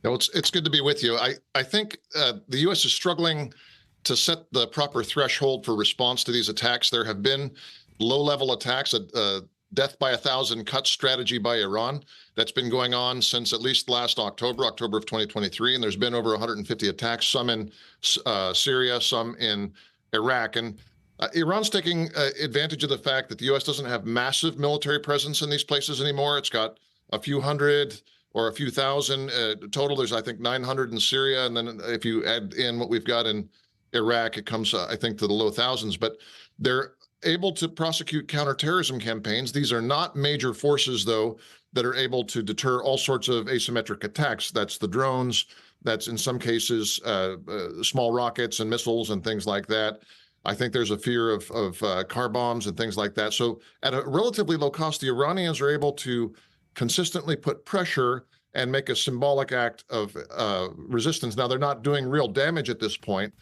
No, it's good to be with you. I think the U.S. is struggling to set the proper threshold for response to these attacks. There have been low-level attacks, a death by 1,000 cuts strategy by Iran that's been going on since at least last October of 2023, and there's been over 150 attacks, some in Syria, some in Iraq. And Iran's taking advantage of the fact that the U.S. doesn't have massive military presence in these places anymore. It's got a few hundred or a few thousand total. There's, I think, 900 in Syria. And then if you add in what we've got in Iraq, it comes, I think, to the low thousands. But they're able to prosecute counterterrorism campaigns. These are not major forces, though, that are able to deter all sorts of asymmetric attacks. That's the drones. That's, in some cases, small rockets and missiles and things like that. I think there's a fear of car bombs and things like that. So at a relatively low cost, the Iranians are able to consistently put pressure and make a symbolic act of resistance. Now, they're not doing real damage at this point.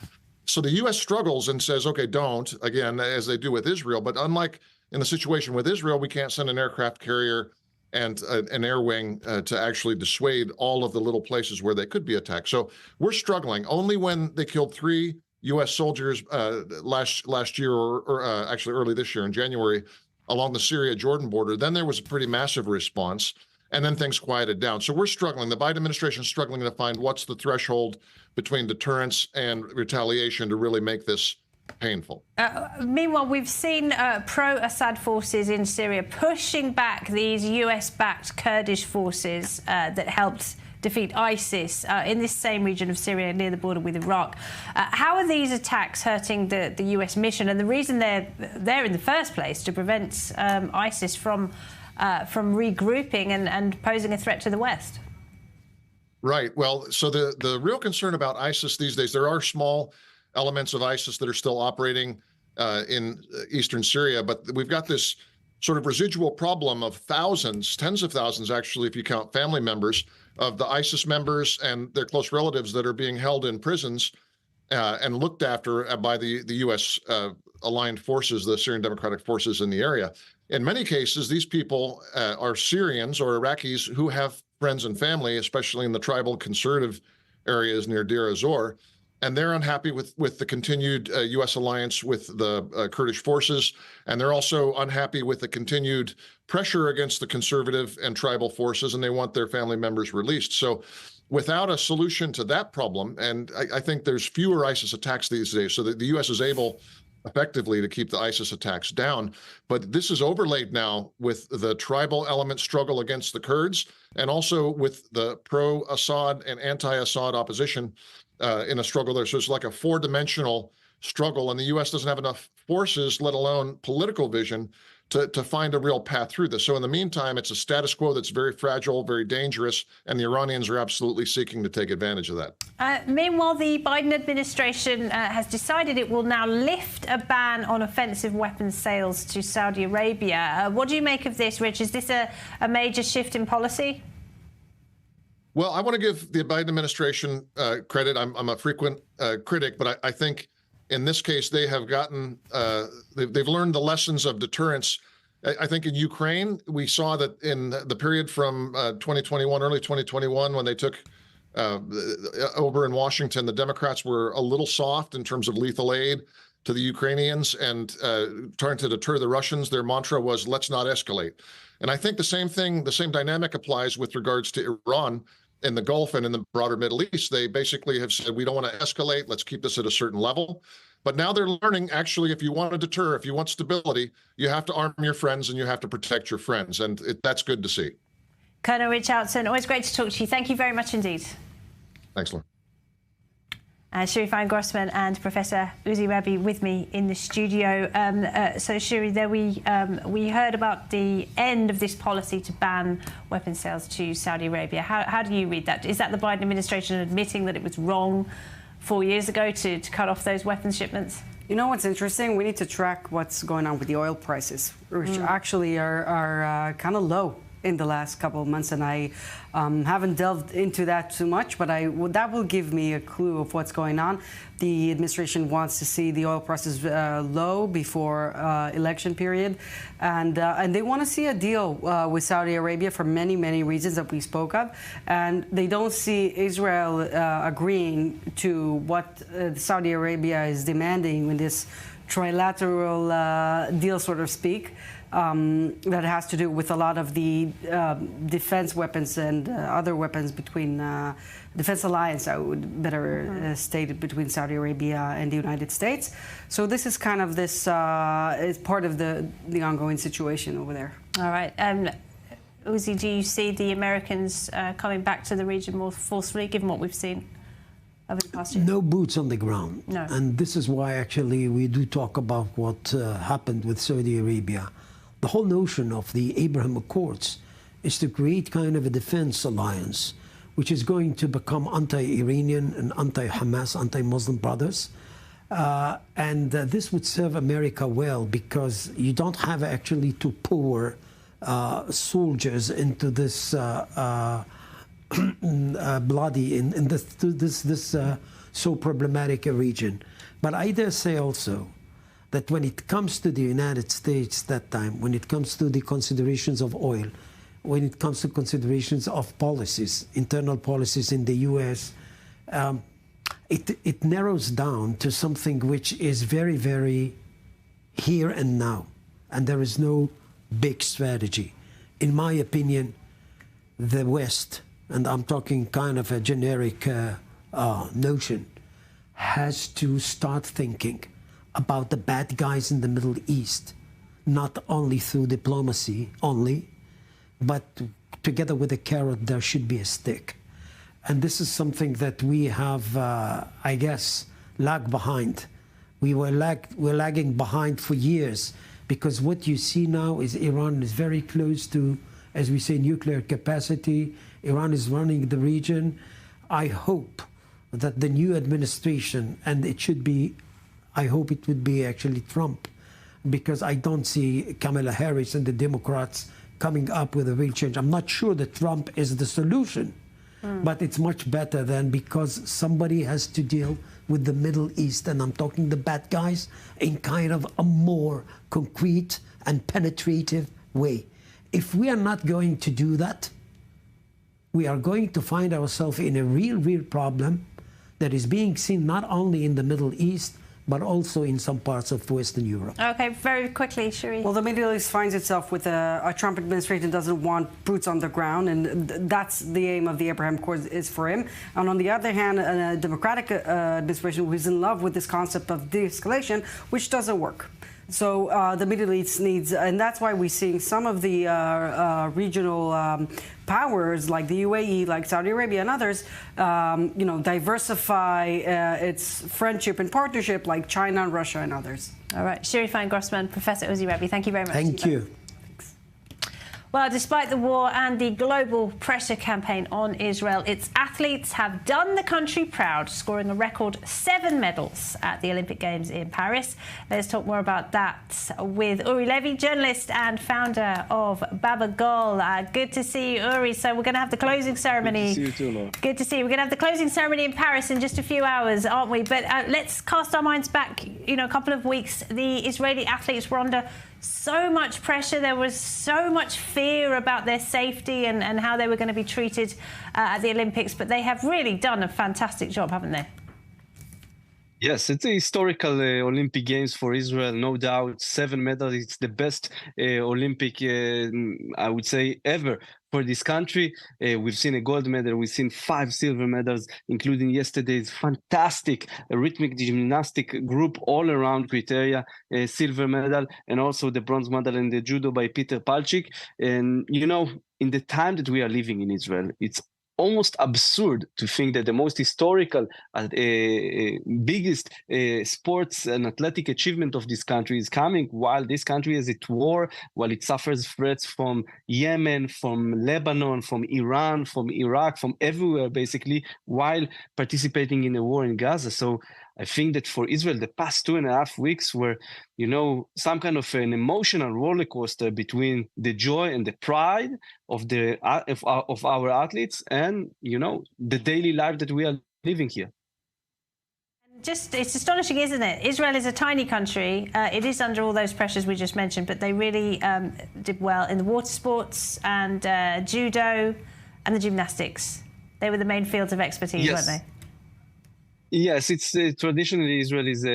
So the U.S. struggles and says, okay, don't, again, as they do with Israel. But unlike in the situation with Israel, we can't send an aircraft carrier and an air wing to actually dissuade all of the little places where they could be attacked. So we're struggling. Only when they killed 3 U.S. soldiers last year, or actually early this year in January, along the Syria-Jordan border, then there was a pretty massive response, and then things quieted down. So we're struggling. The Biden administration is struggling to find what's the threshold between deterrence and retaliation to really make this painful. Meanwhile, we've seen pro-Assad forces in Syria pushing back these US-backed Kurdish forces that helped defeat ISIS in this same region of Syria near the border with Iraq. How are these attacks hurting the US mission, and the reason they're there in the first place to prevent ISIS from regrouping and posing a threat to the West? Right. Well, so the real concern about ISIS these days, there are small elements of ISIS that are still operating in eastern Syria, but we've got this sort of residual problem of thousands, tens of thousands, actually, if you count family members of the ISIS members and their close relatives that are being held in prisons and looked after by the U.S. aligned forces, the Syrian Democratic Forces in the area. In many cases, these people are Syrians or Iraqis who have friends and family, especially in the tribal conservative areas near Deir ez-Zor, and they're unhappy with the continued U.S. alliance with the Kurdish forces, and they're also unhappy with the continued pressure against the conservative and tribal forces, and they want their family members released. So without a solution to that problem, and I think there's fewer ISIS attacks these days, so that the U.S. is able effectively to keep the ISIS attacks down. But this is overlaid now with the tribal element struggle against the Kurds, and also with the pro-Assad and anti-Assad opposition in a struggle there. So it's like a four-dimensional struggle, and the U.S. doesn't have enough forces, let alone political vision, to find a real path through this. So in the meantime, it's a status quo that's very fragile, very dangerous, and the Iranians are absolutely seeking to take advantage of that. Meanwhile, the Biden administration has decided it will now lift a ban on offensive weapons sales to Saudi Arabia. What do you make of this, Rich? Is this a major shift in policy? Well, I want to give the Biden administration credit. I'm a frequent critic, but I think in this case, they have gotten, they've learned the lessons of deterrence. I think in Ukraine, we saw that in the period from 2021, early 2021, when they took over in Washington, the Democrats were a little soft in terms of lethal aid to the Ukrainians and trying to deter the Russians. Their mantra was, let's not escalate. And I think the same thing, the same dynamic applies with regards to Iran in the Gulf and in the broader Middle East. They basically have said, we don't want to escalate. Let's keep this at a certain level. But now they're learning, actually, if you want to deter, if you want stability, you have to arm your friends and you have to protect your friends. And that's good to see. Colonel Richardson, always great to talk to you. Thank you very much indeed. Thanks, Lauren. Shiri Grossman and Professor Uzi Rabi with me in the studio. So, Shiri, there we heard about the end of this policy to ban weapons sales to Saudi Arabia. How do you read that? Is that the Biden administration admitting that it was wrong 4 years ago to cut off those weapons shipments? You know what's interesting? We need to track what's going on with the oil prices, which actually are kind of low in the last couple of months, and I haven't delved into that too much, but that will give me a clue of what's going on. The administration wants to see the oil prices low before election period, and they want to see a deal with Saudi Arabia for many, many reasons that we spoke of, and they don't see Israel agreeing to what Saudi Arabia is demanding in this trilateral deal, so to speak. That has to do with a lot of the defense weapons and other weapons between defense alliance, I would better state it, between Saudi Arabia and the United States. So this is kind of this is part of the ongoing situation over there. All right. Uzi, do you see the Americans coming back to the region more forcefully, given what we've seen over the past year? No boots on the ground. No. And this is why actually we do talk about what happened with Saudi Arabia. The whole notion of the Abraham Accords is to create kind of a defense alliance, which is going to become anti-Iranian and anti-Hamas, anti-Muslim brothers. And this would serve America well, because you don't have actually to pour soldiers into this bloody, in this so problematic region. But I dare say also that when it comes to the United States that time, when it comes to the considerations of oil, when it comes to considerations of policies, internal policies in the U.S., it narrows down to something which is very, very here and now. And there is no big strategy. In my opinion, the West, and I'm talking kind of a generic notion, has to start thinking about the bad guys in the Middle East, not only through diplomacy only, but together with a carrot, there should be a stick. And this is something that we have, I guess, lagged behind. We're lagging behind for years, because what you see now is Iran is very close to, as we say, nuclear capacity. Iran is running the region. I hope that the new administration, and it should be, I hope it would be actually Trump, because I don't see Kamala Harris and the Democrats coming up with a real change. I'm not sure that Trump is the solution, but it's much better than, because somebody has to deal with the Middle East, and I'm talking the bad guys, in kind of a more concrete and penetrative way. If we are not going to do that, we are going to find ourselves in a real problem that is being seen not only in the Middle East, but also in some parts of Western Europe. Okay, very quickly, Shiri. Well, the Middle East finds itself with a Trump administration doesn't want boots on the ground, and that's the aim of the Abraham Accords is for him. And on the other hand, a Democratic administration who is in love with this concept of de-escalation, which doesn't work. So the Middle East needs, and that's why we're seeing some of the regional powers like the UAE, like Saudi Arabia and others, diversify its friendship and partnership like China and Russia and others. All right, Shiri Fine-Grossman, Professor Uzi Rabi, thank you very much. Thank you. Well, despite the war and the global pressure campaign on Israel, its athletes have done the country proud, scoring a record 7 medals at the Olympic Games in Paris. Let's talk more about that with Uri Levy, journalist and founder of Baba Gol. Good to see you, Uri. So we're going to have the closing ceremony. Good to see you too, Laura. Good to see you. We're going to have the closing ceremony in Paris in just a few hours, aren't we? But let's cast our minds back, a couple of weeks. The Israeli athletes were under so much pressure. There was so much fear about their safety and how they were going to be treated at the Olympics, but they have really done a fantastic job, haven't they? Yes, it's a historical Olympic Games for Israel, no doubt. 7 medals. It's the best Olympic, I would say, ever for this country. We've seen a gold medal. We've seen 5 silver medals, including yesterday's fantastic rhythmic gymnastic group all around criteria, silver medal, and also the bronze medal in the judo by Peter Palchik. And, in the time that we are living in Israel, it's almost absurd to think that the most historical, biggest sports and athletic achievement of this country is coming while this country is at war, while it suffers threats from Yemen, from Lebanon, from Iran, from Iraq, from everywhere, basically, while participating in a war in Gaza. So I think that for Israel, the past 2.5 weeks were, some kind of an emotional roller coaster between the joy and the pride of our athletes and, the daily life that we are living here. It's astonishing, isn't it? Israel is a tiny country. It is under all those pressures we just mentioned, but they really did well in the water sports and judo and the gymnastics. They were the main fields of expertise, weren't they? Yes, it's traditionally Israel is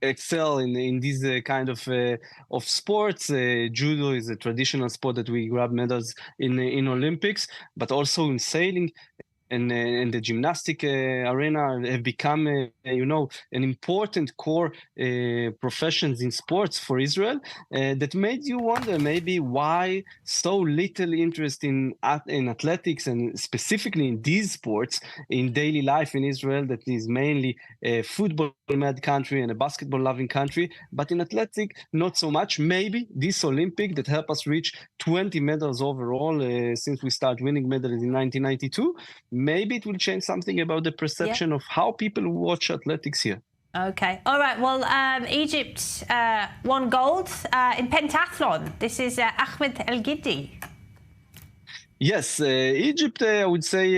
excel in these kind of sports. Judo is a traditional sport that we grab medals in Olympics, but also in sailing. And the gymnastic arena have become, an important core professions in sports for Israel that made you wonder maybe why so little interest in athletics and specifically in these sports in daily life in Israel that is mainly a football-mad country and a basketball-loving country, but in athletics, not so much. Maybe this Olympic that helped us reach 20 medals overall since we started winning medals in 1992, maybe it will change something about the perception of how people watch athletics here. Okay. All right. Well, Egypt won gold in pentathlon. This is Ahmed El Giddi. Yes, Egypt, I would say,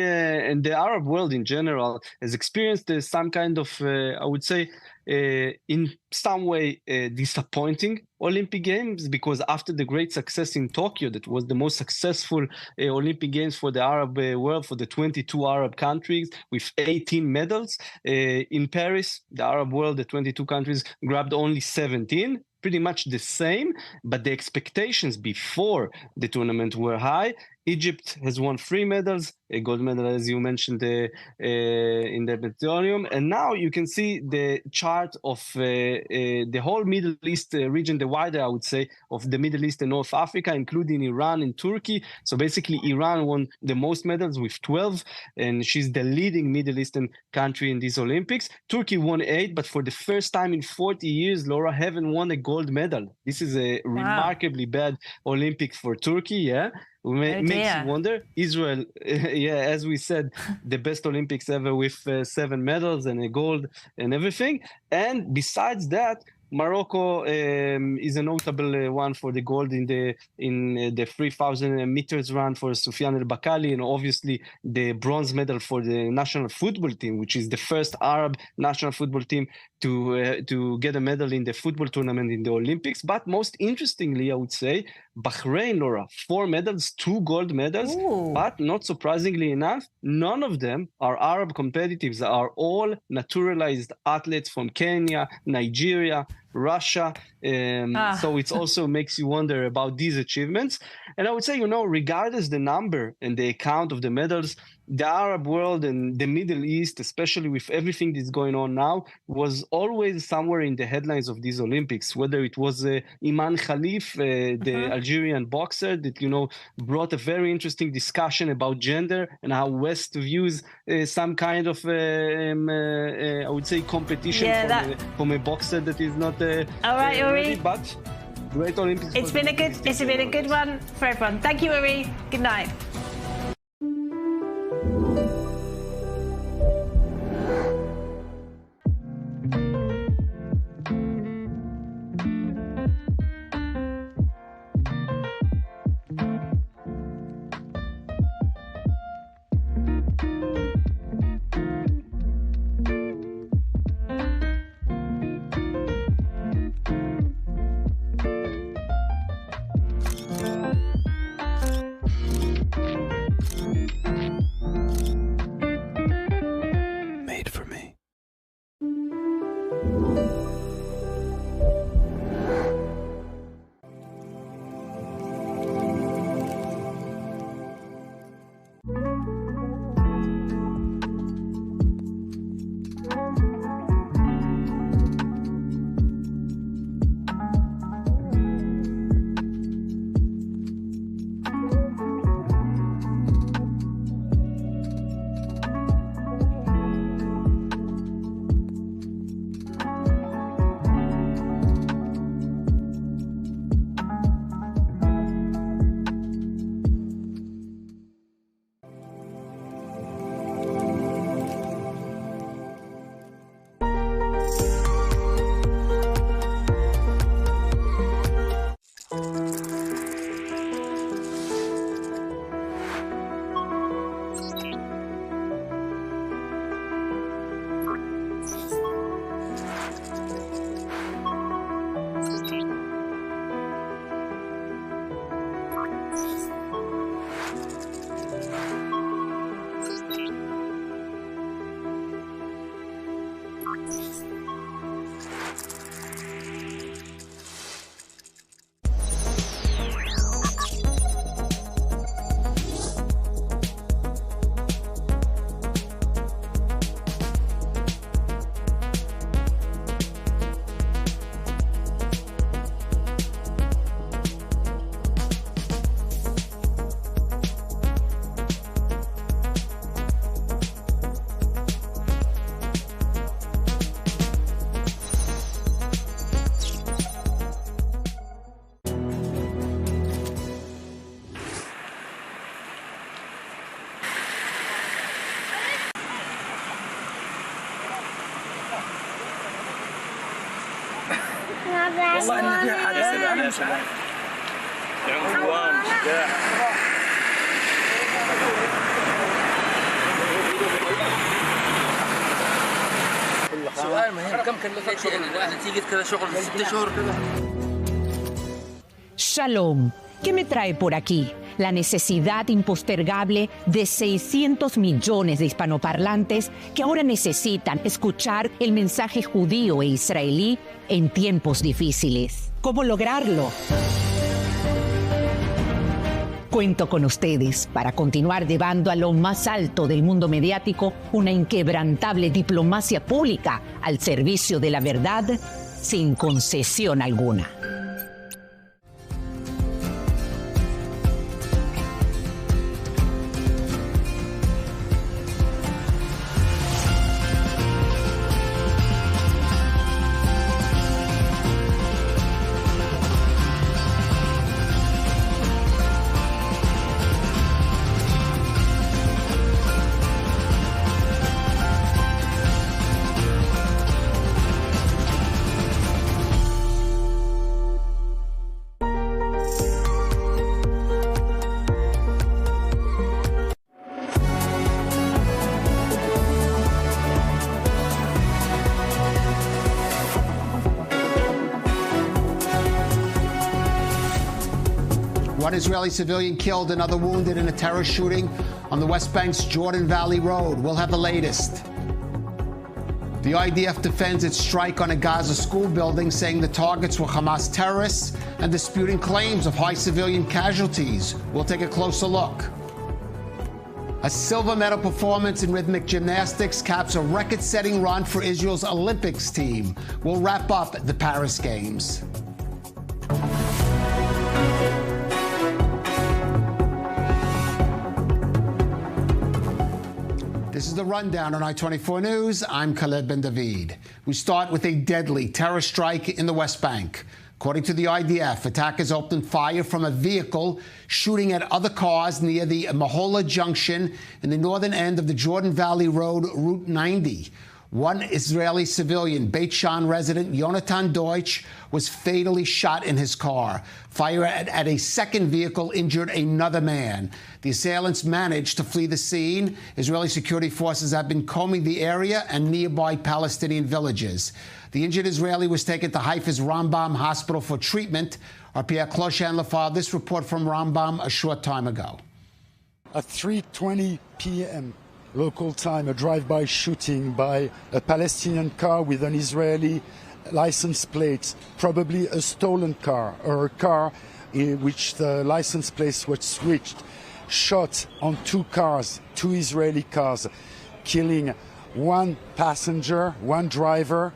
and the Arab world in general has experienced some kind of, I would say, in some way disappointing Olympic Games, because after the great success in Tokyo, that was the most successful Olympic Games for the Arab world, for the 22 Arab countries with 18 medals. In Paris, the Arab world, the 22 countries grabbed only 17, pretty much the same, but the expectations before the tournament were high. Egypt has won 3 medals, gold medal, as you mentioned, in the petroleum. And now you can see the chart of the whole Middle East region, the wider, I would say, of the Middle East and North Africa, including Iran and Turkey. So basically, Iran won the most medals with 12, and she's the leading Middle Eastern country in these Olympics. Turkey won 8, but for the first time in 40 years, Laura, haven't won a gold medal. This is a remarkably bad Olympic for Turkey, yeah? Makes you wonder. Israel, as we said, the best Olympics ever with 7 medals and a gold and everything. And besides that, Morocco is a notable one for the gold in the 3,000 meters run for Soufiane El Bakkali, and obviously the bronze medal for the national football team, which is the first Arab national football team to get a medal in the football tournament in the Olympics. But most interestingly, I would say, Bahrain, Laura, 4 medals, 2 gold medals. Ooh. But not surprisingly enough, none of them are Arab competitives. They are all naturalized athletes from Kenya, Nigeria, Russia. So it also makes you wonder about these achievements. And I would say, regardless the number and the account of the medals, the Arab world and the Middle East, especially with everything that's going on now, was always somewhere in the headlines of these Olympics, whether it was Iman Khalif, the Algerian boxer that, brought a very interesting discussion about gender and how West views some kind of, I would say, competition from a boxer that is not all right, Uri. But great Olympics. It's been a good one for everyone. Thank you, Uri. Good night. والله ان في حادثه انا مش عارف عنوان شجاع سؤال مهم كم كلفك شغل نتيجه كذا شغل 6 شهور كذا Shalom. ¿Qué me trae por aquí? La necesidad impostergable de 600 millones de hispanoparlantes que ahora necesitan escuchar el mensaje judío e israelí en tiempos difíciles. ¿Cómo lograrlo? Cuento con ustedes para continuar llevando a lo más alto del mundo mediático una inquebrantable diplomacia pública al servicio de la verdad sin concesión alguna. One Israeli civilian killed, another wounded in a terror shooting on the West Bank's Jordan Valley Road. We'll have the latest. The IDF defends its strike on a Gaza school building, saying the targets were Hamas terrorists and disputing claims of high civilian casualties. We'll take a closer look. A silver medal performance in rhythmic gymnastics caps a record-setting run for Israel's Olympics team. We'll wrap up the Paris Games. This is the rundown on I-24 News. I'm Khaled Ben David. We start with a deadly terror strike in the West Bank. According to the IDF, attackers opened fire from a vehicle, shooting at other cars near the Mahola Junction in the northern end of the Jordan Valley Road, Route 90. One Israeli civilian, Beit Shan resident Yonatan Deutsch, was fatally shot in his car. Fire at a second vehicle injured another man. The assailants managed to flee the scene. Israeli security forces have been combing the area and nearby Palestinian villages. The injured Israeli was taken to Haifa's Rambam Hospital for treatment. Our Pierre Clochandler filed this report from Rambam a short time ago. At 3:20 p.m. local time, a drive-by shooting by a Palestinian car with an Israeli license plate, probably a stolen car or a car in which the license plate was switched, shot on two cars, two Israeli cars, killing one passenger, one driver.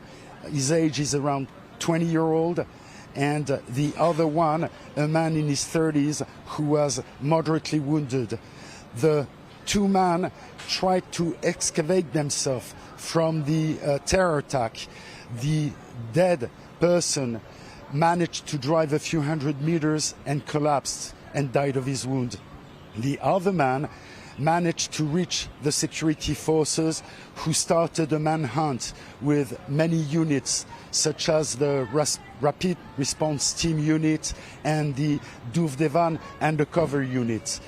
His age is around 20-year-old, and the other one, a man in his 30s, who was moderately wounded. The two men tried to excavate themselves from the terror attack. The dead person managed to drive a few hundred meters and collapsed and died of his wound. The other man managed to reach the security forces, who started a manhunt with many units, such as the Rapid Response Team unit and the Duvdevan undercover unit.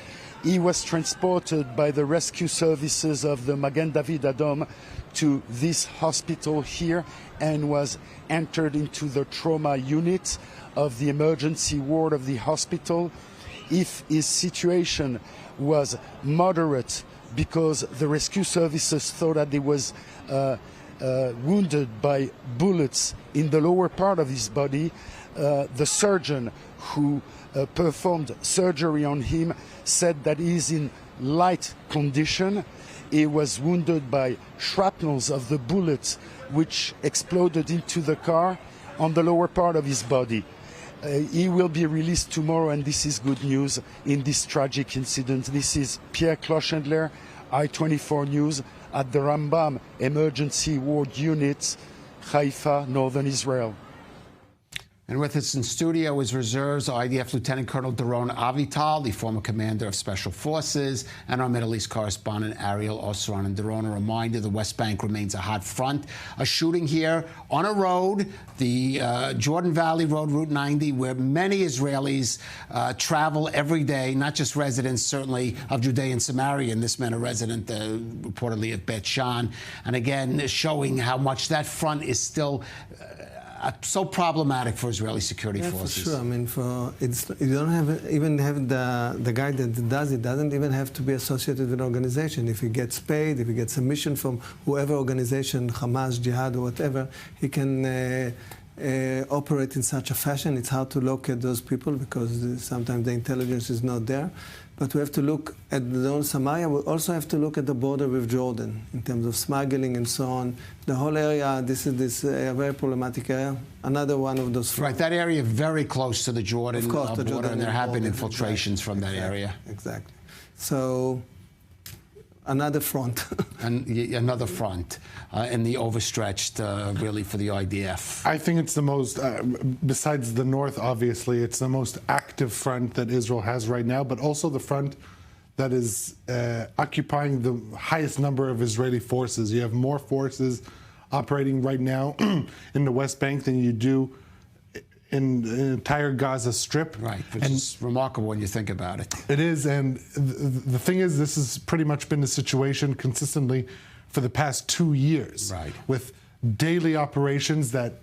He was transported by the rescue services of the Magen David Adom to this hospital here and was entered into the trauma unit of the emergency ward of the hospital. If his situation was moderate, because the rescue services thought that he was wounded by bullets in the lower part of his body, the surgeon who performed surgery on him said that he is in light condition. He was wounded by shrapnels of the bullets which exploded into the car on the lower part of his body. He will be released tomorrow, and this is good news in this tragic incident. This is Pierre Clochandler, I-24 News, at the Rambam Emergency Ward Unit, Haifa, Northern Israel. And with us in studio is Reserves IDF Lieutenant Colonel Doron Avital, the former commander of Special Forces, and our Middle East correspondent Ariel Osran. And Doron, a reminder, the West Bank remains a hot front. A shooting here on a road, the Jordan Valley Road, Route 90, where many Israelis travel every day, not just residents, certainly, of Judea and Samaria. And this man, a resident, reportedly of Beit Shan. And again, showing how much that front is still so problematic for Israeli security forces. For sure. I mean, you don't even have the guy that does it doesn't even have to be associated with an organization. If he gets paid, if he gets a mission from whoever organization, Hamas, Jihad, or whatever, he can operate in such a fashion. It's hard to locate those people because sometimes the intelligence is not there. But we have to look at the zone Samaria. We also have to look at the border with Jordan in terms of smuggling and so on. The whole area, this is a very problematic area. Another one of those. Right, that area very close to the Jordan border, Jordan and there have been infiltrations exactly. from that area. Exactly. So, another front. And another front in the overstretched, really, for the IDF. I think it's the most, besides the north, obviously, it's the most active front that Israel has right now, but also the front that is occupying the highest number of Israeli forces. You have more forces operating right now in the West Bank than you do in the entire Gaza Strip. Right, which is remarkable when you think about it. It is, and the thing is, this has pretty much been the situation consistently for the past 2 years. Right. With daily operations that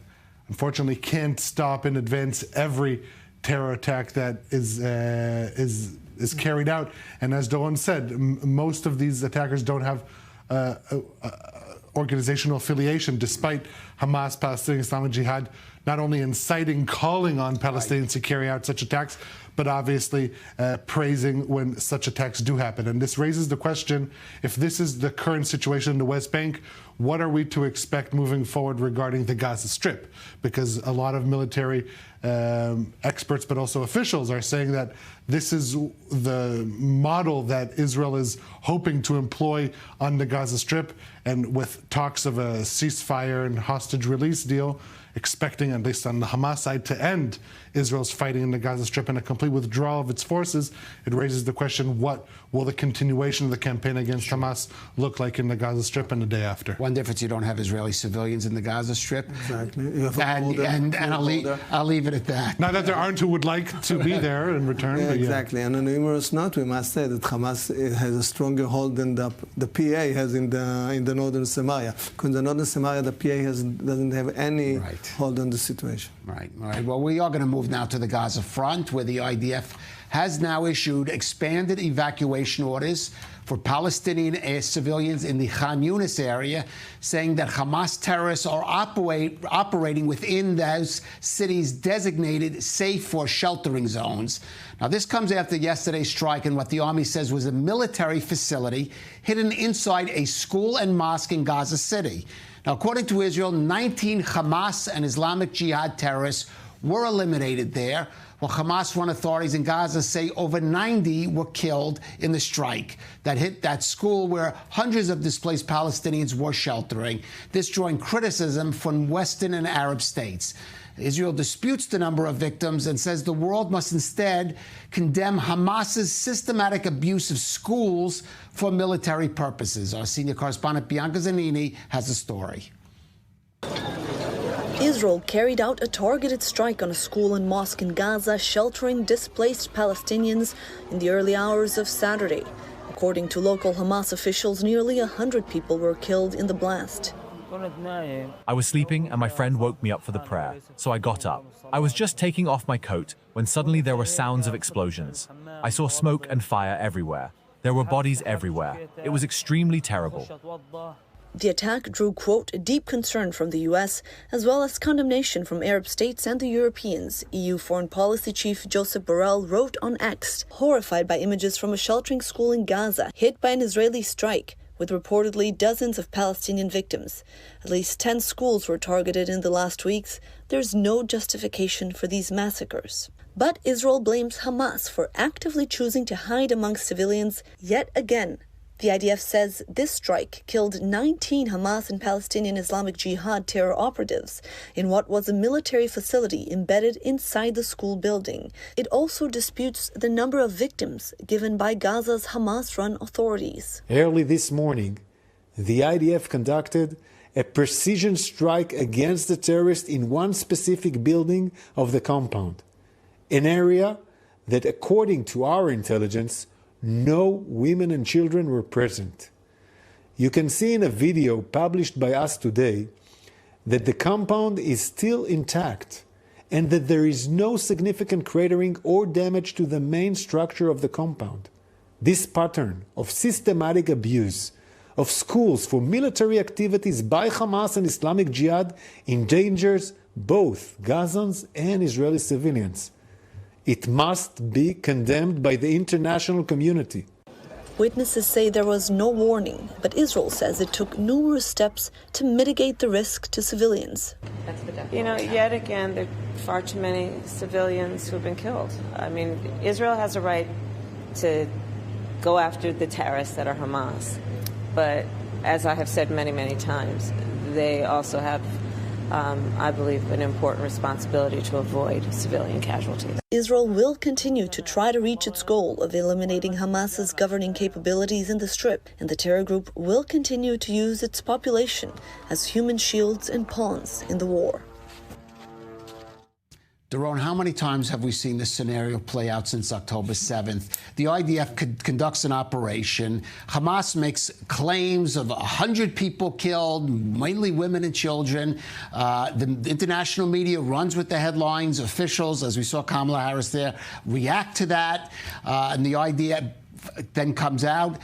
unfortunately can't stop in advance every terror attack that is carried out. And as Doron said, most of these attackers don't have organizational affiliation, despite Hamas, Palestinian Islamic Jihad, not only inciting, calling on Palestinians to carry out such attacks, but obviously praising when such attacks do happen. And this raises the question, if this is the current situation in the West Bank, what are we to expect moving forward regarding the Gaza Strip? Because a lot of military experts, but also officials, are saying that this is the model that Israel is hoping to employ on the Gaza Strip, and with talks of a ceasefire and hostage release deal, expecting, at least on the Hamas side, to end Israel's fighting in the Gaza Strip and a complete withdrawal of its forces. It raises the question, what will the continuation of the campaign against Hamas look like in the Gaza Strip and the day after? One difference, you don't have Israeli civilians in the Gaza Strip. Exactly. And I'll leave it at that. Not that there aren't who would like to be there in return. Yeah, exactly. And on a humorous note, we must say that Hamas has a stronger hold than the PA has in the northern Samaria. Because in the northern Samaria, the PA doesn't have any hold on the situation. Right. All right. Well, we are going to move now to the Gaza front, where the IDF has now issued expanded evacuation orders for Palestinian civilians in the Khan Yunis area, saying that Hamas terrorists are operating within those cities designated safe for sheltering zones. Now, this comes after yesterday's strike in what the army says was a military facility hidden inside a school and mosque in Gaza City. Now, according to Israel, 19 Hamas and Islamic Jihad terrorists were eliminated there, while Hamas-run authorities in Gaza say over 90 were killed in the strike that hit that school where hundreds of displaced Palestinians were sheltering. This drawing criticism from Western and Arab states. Israel disputes the number of victims and says the world must instead condemn Hamas's systematic abuse of schools for military purposes. Our senior correspondent Bianca Zanini has a story. Israel carried out a targeted strike on a school and mosque in Gaza, sheltering displaced Palestinians in the early hours of Saturday. According to local Hamas officials, nearly 100 people were killed in the blast. I was sleeping and my friend woke me up for the prayer, so I got up. I was just taking off my coat when suddenly there were sounds of explosions. I saw smoke and fire everywhere. There were bodies everywhere. It was extremely terrible. The attack drew, quote, deep concern from the US, as well as condemnation from Arab states and the Europeans. EU Foreign Policy Chief Joseph Borrell wrote on X, horrified by images from a sheltering school in Gaza, hit by an Israeli strike, with reportedly dozens of Palestinian victims. At least 10 schools were targeted in the last weeks. There's no justification for these massacres. But Israel blames Hamas for actively choosing to hide amongst civilians yet again. The IDF says this strike killed 19 Hamas and Palestinian Islamic Jihad terror operatives in what was a military facility embedded inside the school building. It also disputes the number of victims given by Gaza's Hamas-run authorities. Early this morning, the IDF conducted a precision strike against the terrorists in one specific building of the compound, an area that, according to our intelligence, no women and children were present. You can see in a video published by us today that the compound is still intact and that there is no significant cratering or damage to the main structure of the compound. This pattern of systematic abuse of schools for military activities by Hamas and Islamic Jihad endangers both Gazans and Israeli civilians. It must be condemned by the international community. Witnesses say there was no warning, but Israel says it took numerous steps to mitigate the risk to civilians. You know, yet again, there are far too many civilians who have been killed. I mean, Israel has a right to go after the terrorists that are Hamas. But as I have said many, many times, they also have, I believe, an important responsibility to avoid civilian casualties. Israel will continue to try to reach its goal of eliminating Hamas's governing capabilities in the Strip, and the terror group will continue to use its population as human shields and pawns in the war. Doron, how many times have we seen this scenario play out since October 7th? The IDF conducts an operation. Hamas makes claims of 100 people killed, mainly women and children. The international media runs with the headlines. Officials, as we saw Kamala Harris there, react to that. And the IDF then comes out,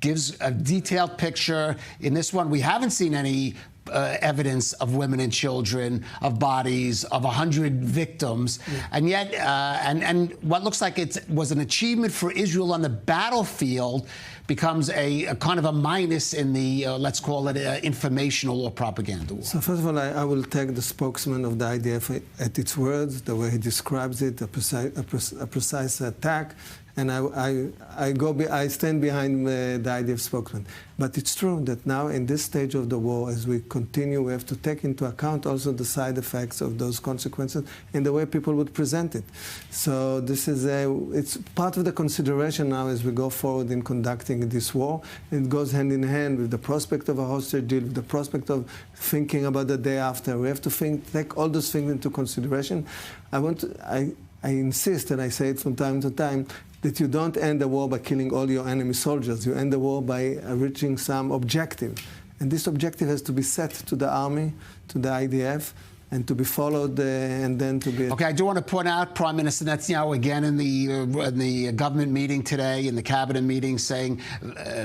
gives a detailed picture. In this one, we haven't seen any evidence of women and children, of bodies, of 100 victims. And yet, and what looks like it was an achievement for Israel on the battlefield becomes a kind of a minus in the, let's call it, informational or propaganda war. So first of all, I will take the spokesman of the IDF at its words, the way he describes it, a precise attack. And I stand behind the IDF spokesman. But it's true that now in this stage of the war, as we continue, we have to take into account also the side effects of those consequences and the way people would present it. So this is it's part of the consideration now as we go forward in conducting this war. It goes hand in hand with the prospect of a hostage deal, with the prospect of thinking about the day after. We have to take all those things into consideration. I insist, and I say it from time to time, that you don't end the war by killing all your enemy soldiers. You end the war by reaching some objective. And this objective has to be set to the army, to the IDF, and to be followed and then to be... Okay, I do want to point out Prime Minister Netanyahu again in the government meeting today, in the cabinet meeting, saying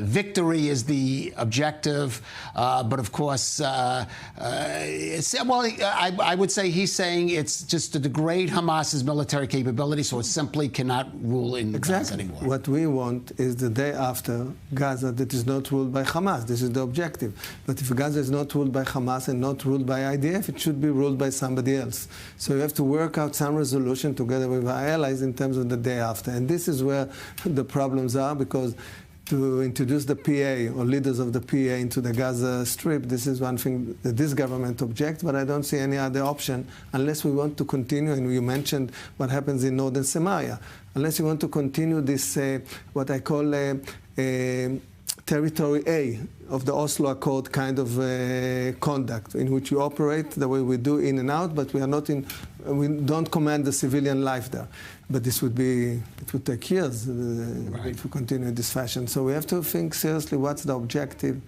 victory is the objective. But of course, I would say he's saying it's just to degrade Hamas's military capability, so it simply cannot rule in Gaza anymore. What we want is the day after Gaza that is not ruled by Hamas. This is the objective. But if Gaza is not ruled by Hamas and not ruled by IDF, it should be ruled by somebody else. So we have to work out some resolution together with our allies in terms of the day after. And this is where the problems are, because to introduce the PA or leaders of the PA into the Gaza Strip, this is one thing that this government objects, but I don't see any other option unless we want to continue, and you mentioned what happens in northern Samaria, unless you want to continue this, what I call Territory A of the Oslo Accord kind of conduct, in which you operate the way we do in and out, but we are not in, we don't command the civilian life there. But this would be, it would take years if we continue in this fashion. So we have to think seriously what's the objective,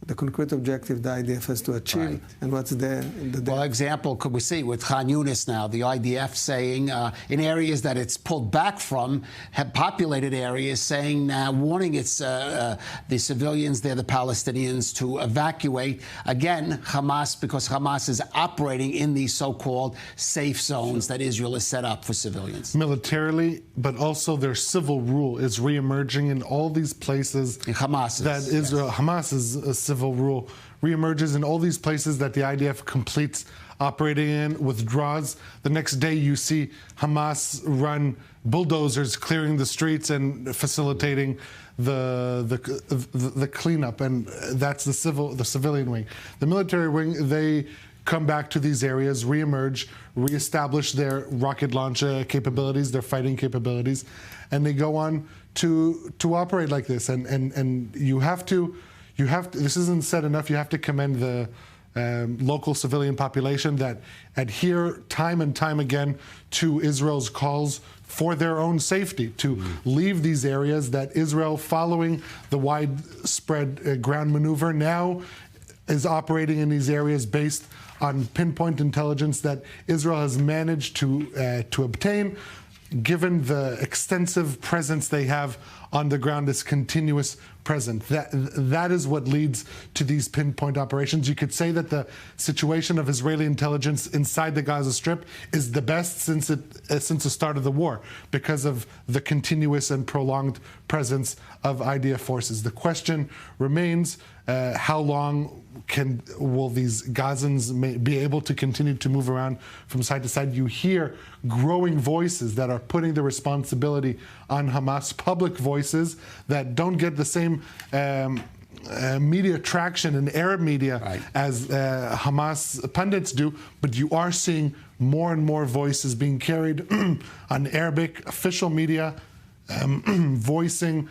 the concrete objective the IDF has to achieve, and what's the well, example could we see with Khan Yunis now, the IDF saying in areas that it's pulled back from, have populated areas, saying now, warning its the civilians there, the Palestinians, to evacuate. Again, Hamas, because Hamas is operating in these so-called safe zones that Israel has set up for civilians. Militarily, but also their civil rule is reemerging in all these places. Hamas Hamas is a civil rule reemerges in all these places that the IDF completes operating in, withdraws. The next day you see Hamas run bulldozers clearing the streets and facilitating the cleanup, and that's the civilian wing. The military wing, they come back to these areas, reemerge, reestablish their rocket launcher capabilities, their fighting capabilities, and they go on to operate like this. And you have to, this isn't said enough, you have to commend the local civilian population that adhere time and time again to Israel's calls for their own safety, to leave these areas that Israel, following the widespread ground maneuver, now is operating in these areas based on pinpoint intelligence that Israel has managed to obtain, given the extensive presence they have on the ground, this continuous present. That is what leads to these pinpoint operations. You could say that the situation of Israeli intelligence inside the Gaza Strip is the best since the start of the war, because of the continuous and prolonged presence of IDF forces. The question remains, how long will these Gazans be able to continue to move around from side to side? You hear growing voices that are putting the responsibility on Hamas, public voices that don't get the same media traction in Arab media as Hamas pundits do, but you are seeing more and more voices being carried on Arabic official media, voicing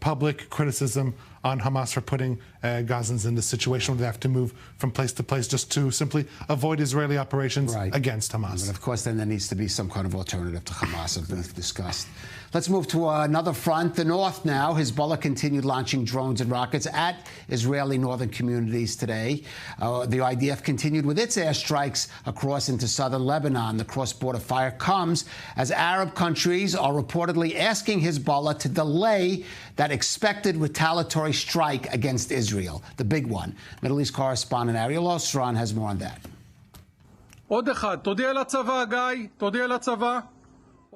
public criticism on Hamas for putting Gazans in this situation where they have to move from place to place just to simply avoid Israeli operations against Hamas. But of course, then there needs to be some kind of alternative to Hamas, as we've discussed. Let's move to another front, the north now. Hezbollah continued launching drones and rockets at Israeli northern communities today. The IDF continued with its airstrikes across into southern Lebanon. The cross-border fire comes as Arab countries are reportedly asking Hezbollah to delay that expected retaliatory strike against Israel, the big one. Middle East correspondent Ariel Osran has more on that.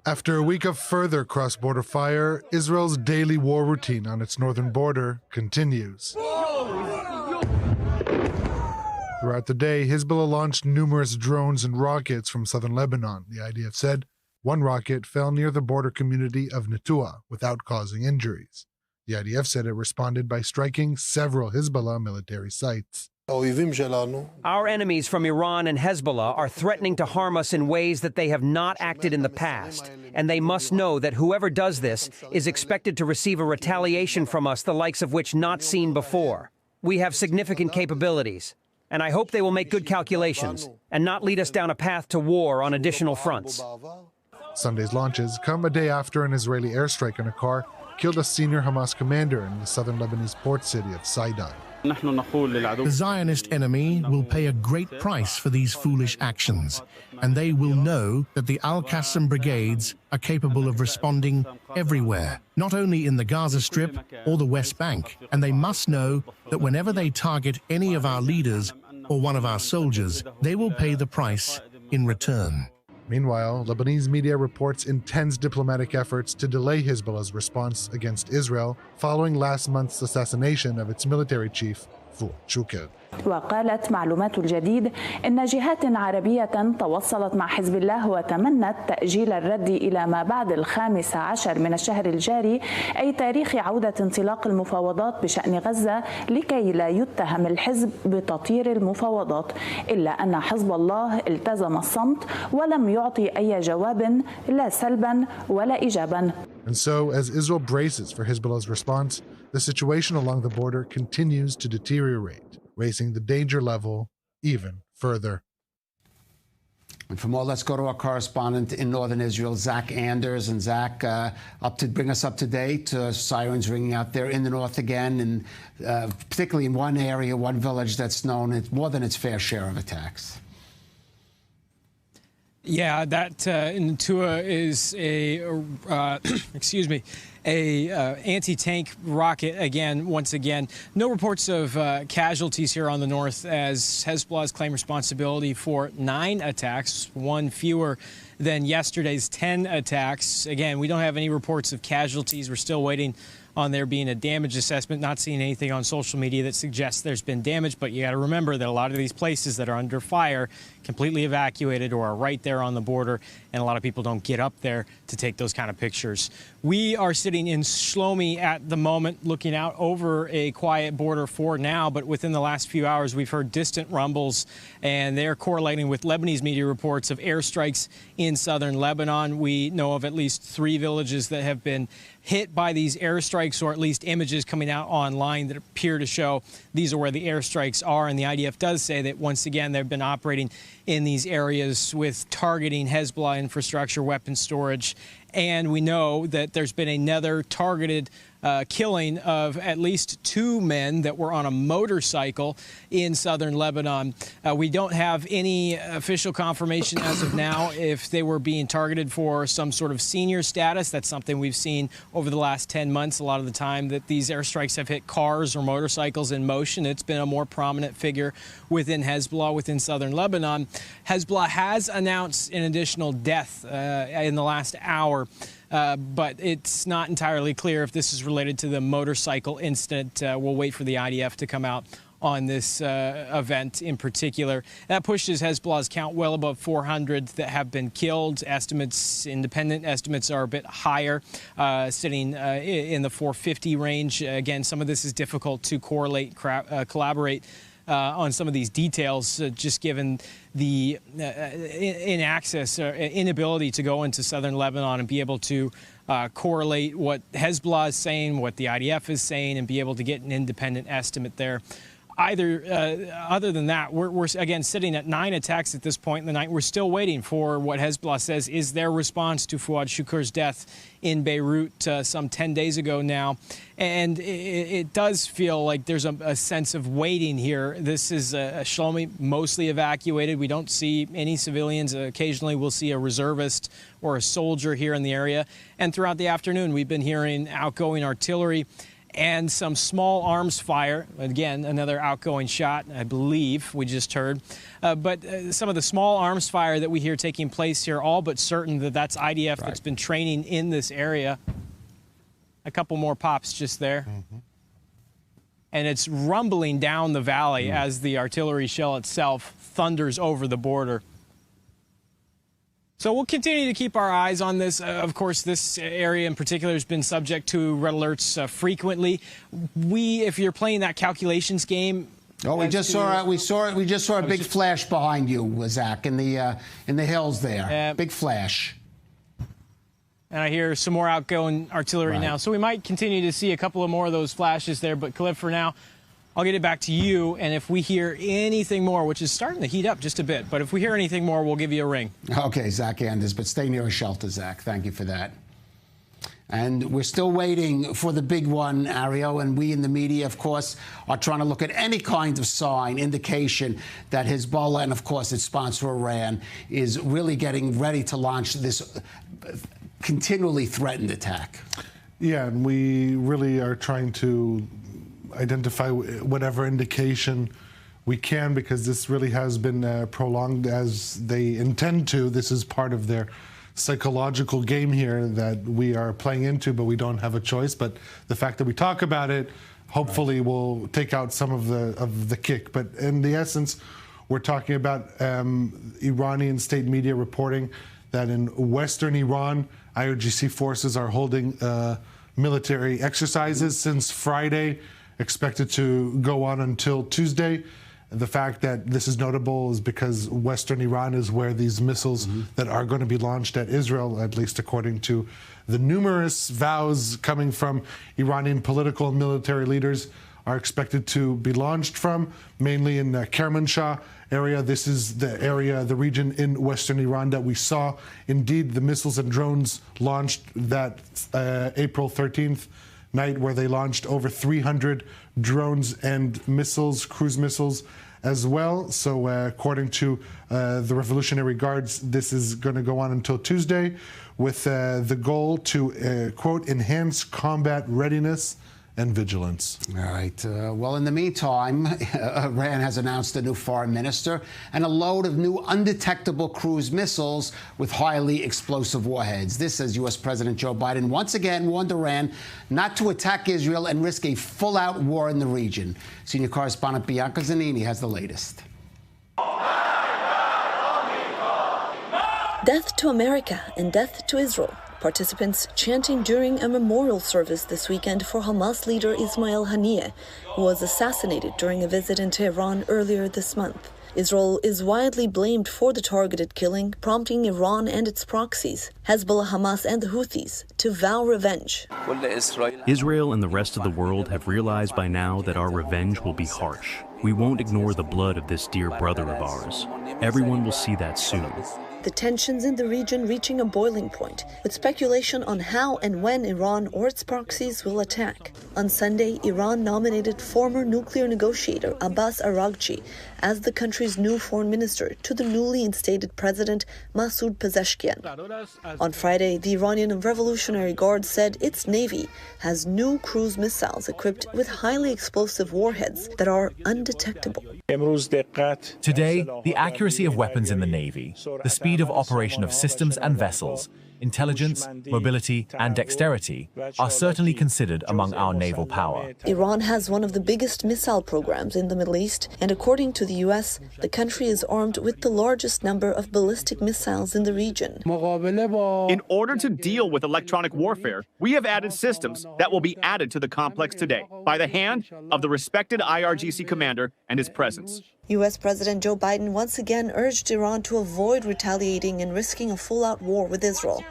After a week of further cross-border fire, Israel's daily war routine on its northern border continues. Throughout the day, Hezbollah launched numerous drones and rockets from southern Lebanon. The IDF said one rocket fell near the border community of Netua without causing injuries. The IDF said it responded by striking several Hezbollah military sites. Our enemies from Iran and Hezbollah are threatening to harm us in ways that they have not acted in the past, and they must know that whoever does this is expected to receive a retaliation from us the likes of which not seen before. We have significant capabilities, and I hope they will make good calculations and not lead us down a path to war on additional fronts. Sunday's launches come a day after an Israeli airstrike on a car killed a senior Hamas commander in the southern Lebanese port city of Sidon. The Zionist enemy will pay a great price for these foolish actions, and they will know that the Al-Qassam brigades are capable of responding everywhere, not only in the Gaza Strip or the West Bank, and they must know that whenever they target any of our leaders or one of our soldiers, they will pay the price in return. Meanwhile, Lebanese media reports intense diplomatic efforts to delay Hezbollah's response against Israel following last month's assassination of its military chief, Fuad Shukr. وقالت معلومات الجديد إن جهات عربية تواصلت مع حزب الله وتمنت تأجيل الرد إلى ما بعد 15 من الشهر الجاري، أي تاريخ عودة انطلاق المفاوضات بشأن غزة، لكي لا يتهم الحزب بتطير المفاوضات، إلا أن حزب الله التزم الصمت ولم يعطي أي جواب لا سلبا ولا إيجابا. And so, as Israel braces for Hezbollah's response, the situation along the border continues to deteriorate, raising the danger level even further. And for more, let's go to our correspondent in northern Israel, Zach Anders. And Zach, bring us up to date. Sirens ringing out there in the north again, and particularly in one area, one village that's known as more than its fair share of attacks. Yeah, that in Netua is a anti-tank rocket again. Once again, no reports of casualties here on the north, as Hezbollah's claimed responsibility for 9 attacks, one fewer than yesterday's 10 attacks. Again, we don't have any reports of casualties. We're still waiting on there being a damage assessment. Not seeing anything on social media that suggests there's been damage, but you got to remember that a lot of these places that are under fire, completely evacuated or are right there on the border, and a lot of people don't get up there to take those kind of pictures. We are sitting in Shlomi at the moment, looking out over a quiet border for now, but within the last few hours, we've heard distant rumbles, and they're correlating with Lebanese media reports of airstrikes in southern Lebanon. We know of at least 3 villages that have been hit by these airstrikes, or at least images coming out online that appear to show these are where the airstrikes are. And the IDF does say that, once again, they've been operating in these areas with targeting Hezbollah infrastructure, weapon storage, And we know that there's been another targeted killing of at least 2 men that were on a motorcycle in southern Lebanon. We don't have any official confirmation as of now if they were being targeted for some sort of senior status. That's something we've seen over the last 10 months. A lot of the time that these airstrikes have hit cars or motorcycles in motion, it's been a more prominent figure within Hezbollah, within southern Lebanon. Hezbollah has announced an additional death in the last hour. But it's not entirely clear if this is related to the motorcycle incident. We'll wait for the IDF to come out on this event in particular. That pushes Hezbollah's count well above 400 that have been killed. Independent estimates are a bit higher, sitting in the 450 range. Again, some of this is difficult to correlate, collaborate on some of these details, just given the inability to go into southern Lebanon and be able to correlate what Hezbollah is saying, what the IDF is saying, and be able to get an independent estimate there. Other than that, we're again sitting at 9 attacks at this point in the night. We're still waiting for what Hezbollah says is their response to Fuad Shukur's death in Beirut some 10 days ago now. And it does feel like there's a sense of waiting here. This is Shlomi, mostly evacuated. We don't see any civilians. Occasionally we'll see a reservist or a soldier here in the area. And throughout the afternoon, we've been hearing outgoing artillery and some small arms fire. Again, another outgoing shot, I believe we just heard. But some of the small arms fire that we hear taking place here, all but certain that that's IDF that's been training in this area. A couple more pops just there. And it's rumbling down the valley as the artillery shell itself thunders over the border. So we'll continue to keep our eyes on this. Of course, this area in particular has been subject to red alerts frequently. If you're playing that calculations game. Oh, we just saw a big flash behind you, Zach, in the hills there. Big flash. And I hear some more outgoing artillery now. So we might continue to see a couple of more of those flashes there. But Khalid, for now, I'll get it back to you, and if we hear anything more, which is starting to heat up just a bit, but if we hear anything more, we'll give you a ring. Okay, Zach Anders, but stay near a shelter, Zach. Thank you for that. And we're still waiting for the big one, Ario, and we in the media, of course, are trying to look at any kind of sign, indication that Hezbollah and, of course, its sponsor, Iran, is really getting ready to launch this continually threatened attack. Yeah, and we really are trying to identify whatever indication we can, because this really has been prolonged as they intend to. This is part of their psychological game here that we are playing into, but we don't have a choice. But the fact that we talk about it, hopefully will take out some of the kick. But in the essence, we're talking about Iranian state media reporting that in western Iran, IRGC forces are holding military exercises since Friday, expected to go on until Tuesday. The fact that this is notable is because western Iran is where these missiles that are going to be launched at Israel, at least according to the numerous vows coming from Iranian political and military leaders, are expected to be launched from, mainly in Kermanshah area. This is the area, the region in western Iran that we saw, indeed, the missiles and drones launched that April 13th night, where they launched over 300 drones and missiles, cruise missiles as well. So according to the Revolutionary Guards, this is going to go on until Tuesday with the goal to, quote, enhance combat readiness and vigilance. All right. Well, in the meantime, Iran has announced a new foreign minister and a load of new undetectable cruise missiles with highly explosive warheads. This, as U.S. President Joe Biden once again warned Iran not to attack Israel and risk a full-out war in the region. Senior correspondent Bianca Zanini has the latest. Death to America and death to Israel. Participants chanting during a memorial service this weekend for Hamas leader Ismail Haniyeh, who was assassinated during a visit in Tehran earlier this month. Israel is widely blamed for the targeted killing, prompting Iran and its proxies, Hezbollah, Hamas, and the Houthis, to vow revenge. Israel and the rest of the world have realized by now that our revenge will be harsh. We won't ignore the blood of this dear brother of ours. Everyone will see that soon. the tensions in the region reaching a boiling point, with speculation on how and when Iran or its proxies will attack. On Sunday, Iran nominated former nuclear negotiator Abbas Araghchi as the country's new foreign minister to the newly instated president Masoud Pezeshkian. On Friday, the Iranian Revolutionary Guard said its navy has new cruise missiles equipped with highly explosive warheads that are undetectable. Today, the accuracy of weapons in the Navy, the speed of operation of systems and vessels, intelligence, mobility, and dexterity are certainly considered among our naval power. Iran has one of the biggest missile programs in the Middle East, and according to the US, the country is armed with the largest number of ballistic missiles in the region. In order to deal with electronic warfare, we have added systems that will be added to the complex today by the hand of the respected IRGC commander and his presence. U.S. President Joe Biden once again urged Iran to avoid retaliating and risking a full-out war with Israel.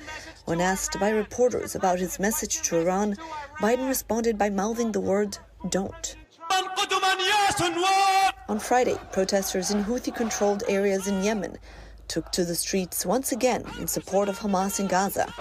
When asked by reporters about his message to Iran, Biden responded by mouthing the word, "Don't." On Friday, protesters in Houthi-controlled areas in Yemen took to the streets once again in support of Hamas in Gaza.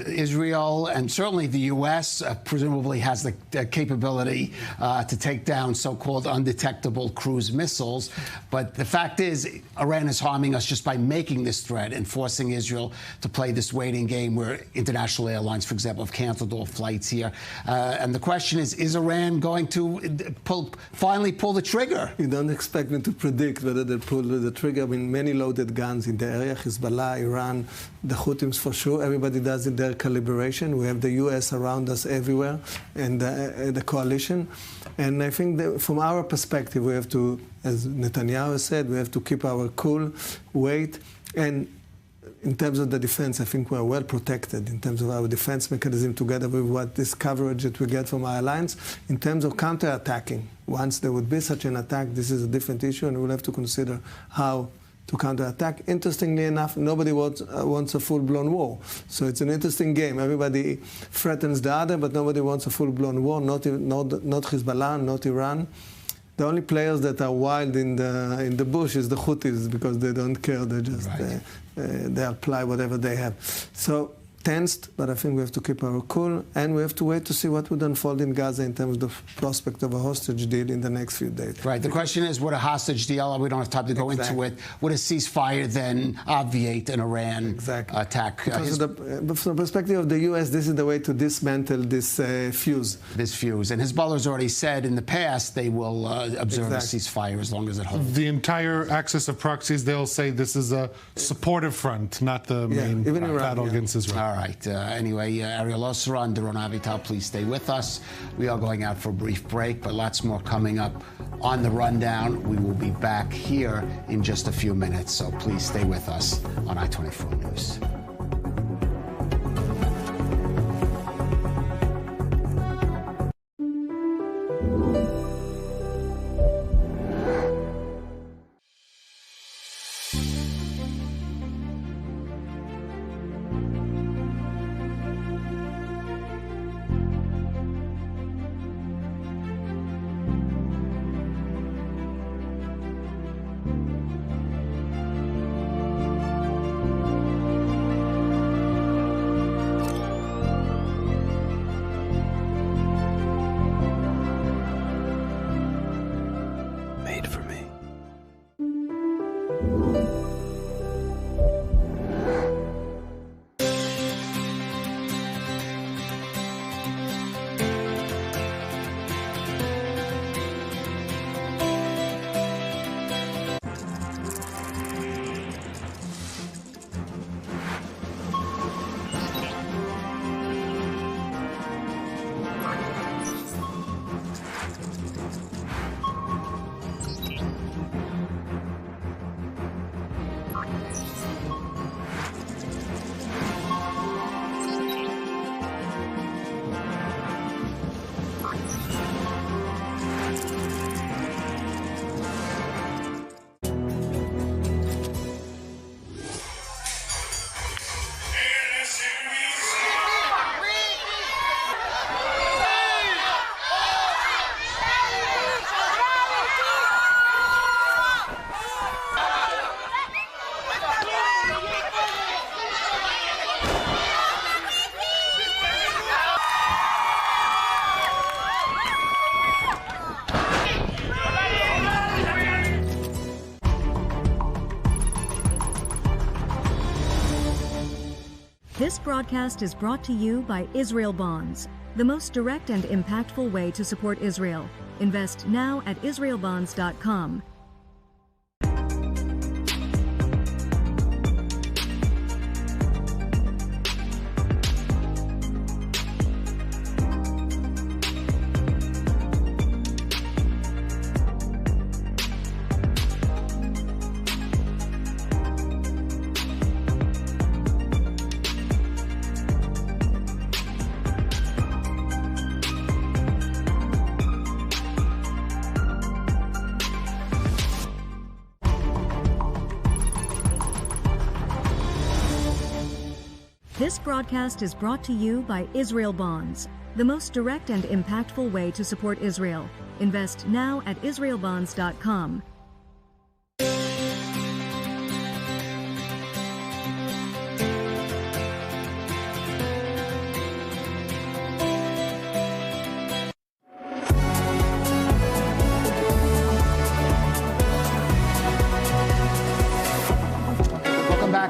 Israel and certainly the U.S. Presumably has the capability to take down so-called undetectable cruise missiles. But the fact is, Iran is harming us just by making this threat and forcing Israel to play this waiting game where international airlines, for example, have canceled all flights here. And the question is Iran going to finally pull the trigger? You don't expect me to predict whether they'll pull the trigger. I mean, many loaded guns in the area, Hezbollah, Iran, the Houthis for sure. Everybody does it their calibration. We have the U.S. around us everywhere and the coalition. And I think that from our perspective, we have to, as Netanyahu said, we have to keep our cool, wait. And in terms of the defense, I think we're well protected in terms of our defense mechanism together with what this coverage that we get from our alliance. In terms of counterattacking, once there would be such an attack, this is a different issue, and we'll have to consider how to counterattack. Interestingly enough, nobody wants a full-blown war. So it's an interesting game. Everybody threatens the other, but nobody wants a full-blown war, not Hezbollah, not Iran. The only players that are wild in the bush is the Houthis, because they don't care. They just they apply whatever they have. So tensed, but I think we have to keep our cool, and we have to wait to see what would unfold in Gaza in terms of the prospect of a hostage deal in the next few days. Right. The question is, would a hostage deal, we don't have time to go into it, would a ceasefire then obviate an Iran attack? Because from the perspective of the U.S., this is the way to dismantle this fuse. This fuse. And Hezbollah has already said in the past they will observe a ceasefire as long as it holds. The entire axis of proxies, they'll say this is a supportive front, not the main battle against Israel. All right. Anyway, Ariel Osra and Doron Avital, please stay with us. We are going out for a brief break, but lots more coming up on the rundown. We will be back here in just a few minutes, so please stay with us on I-24 News. This broadcast is brought to you by Israel Bonds, the most direct and impactful way to support Israel. Invest now at israelbonds.com. This broadcast is brought to you by Israel Bonds, the most direct and impactful way to support Israel. Invest now at israelbonds.com.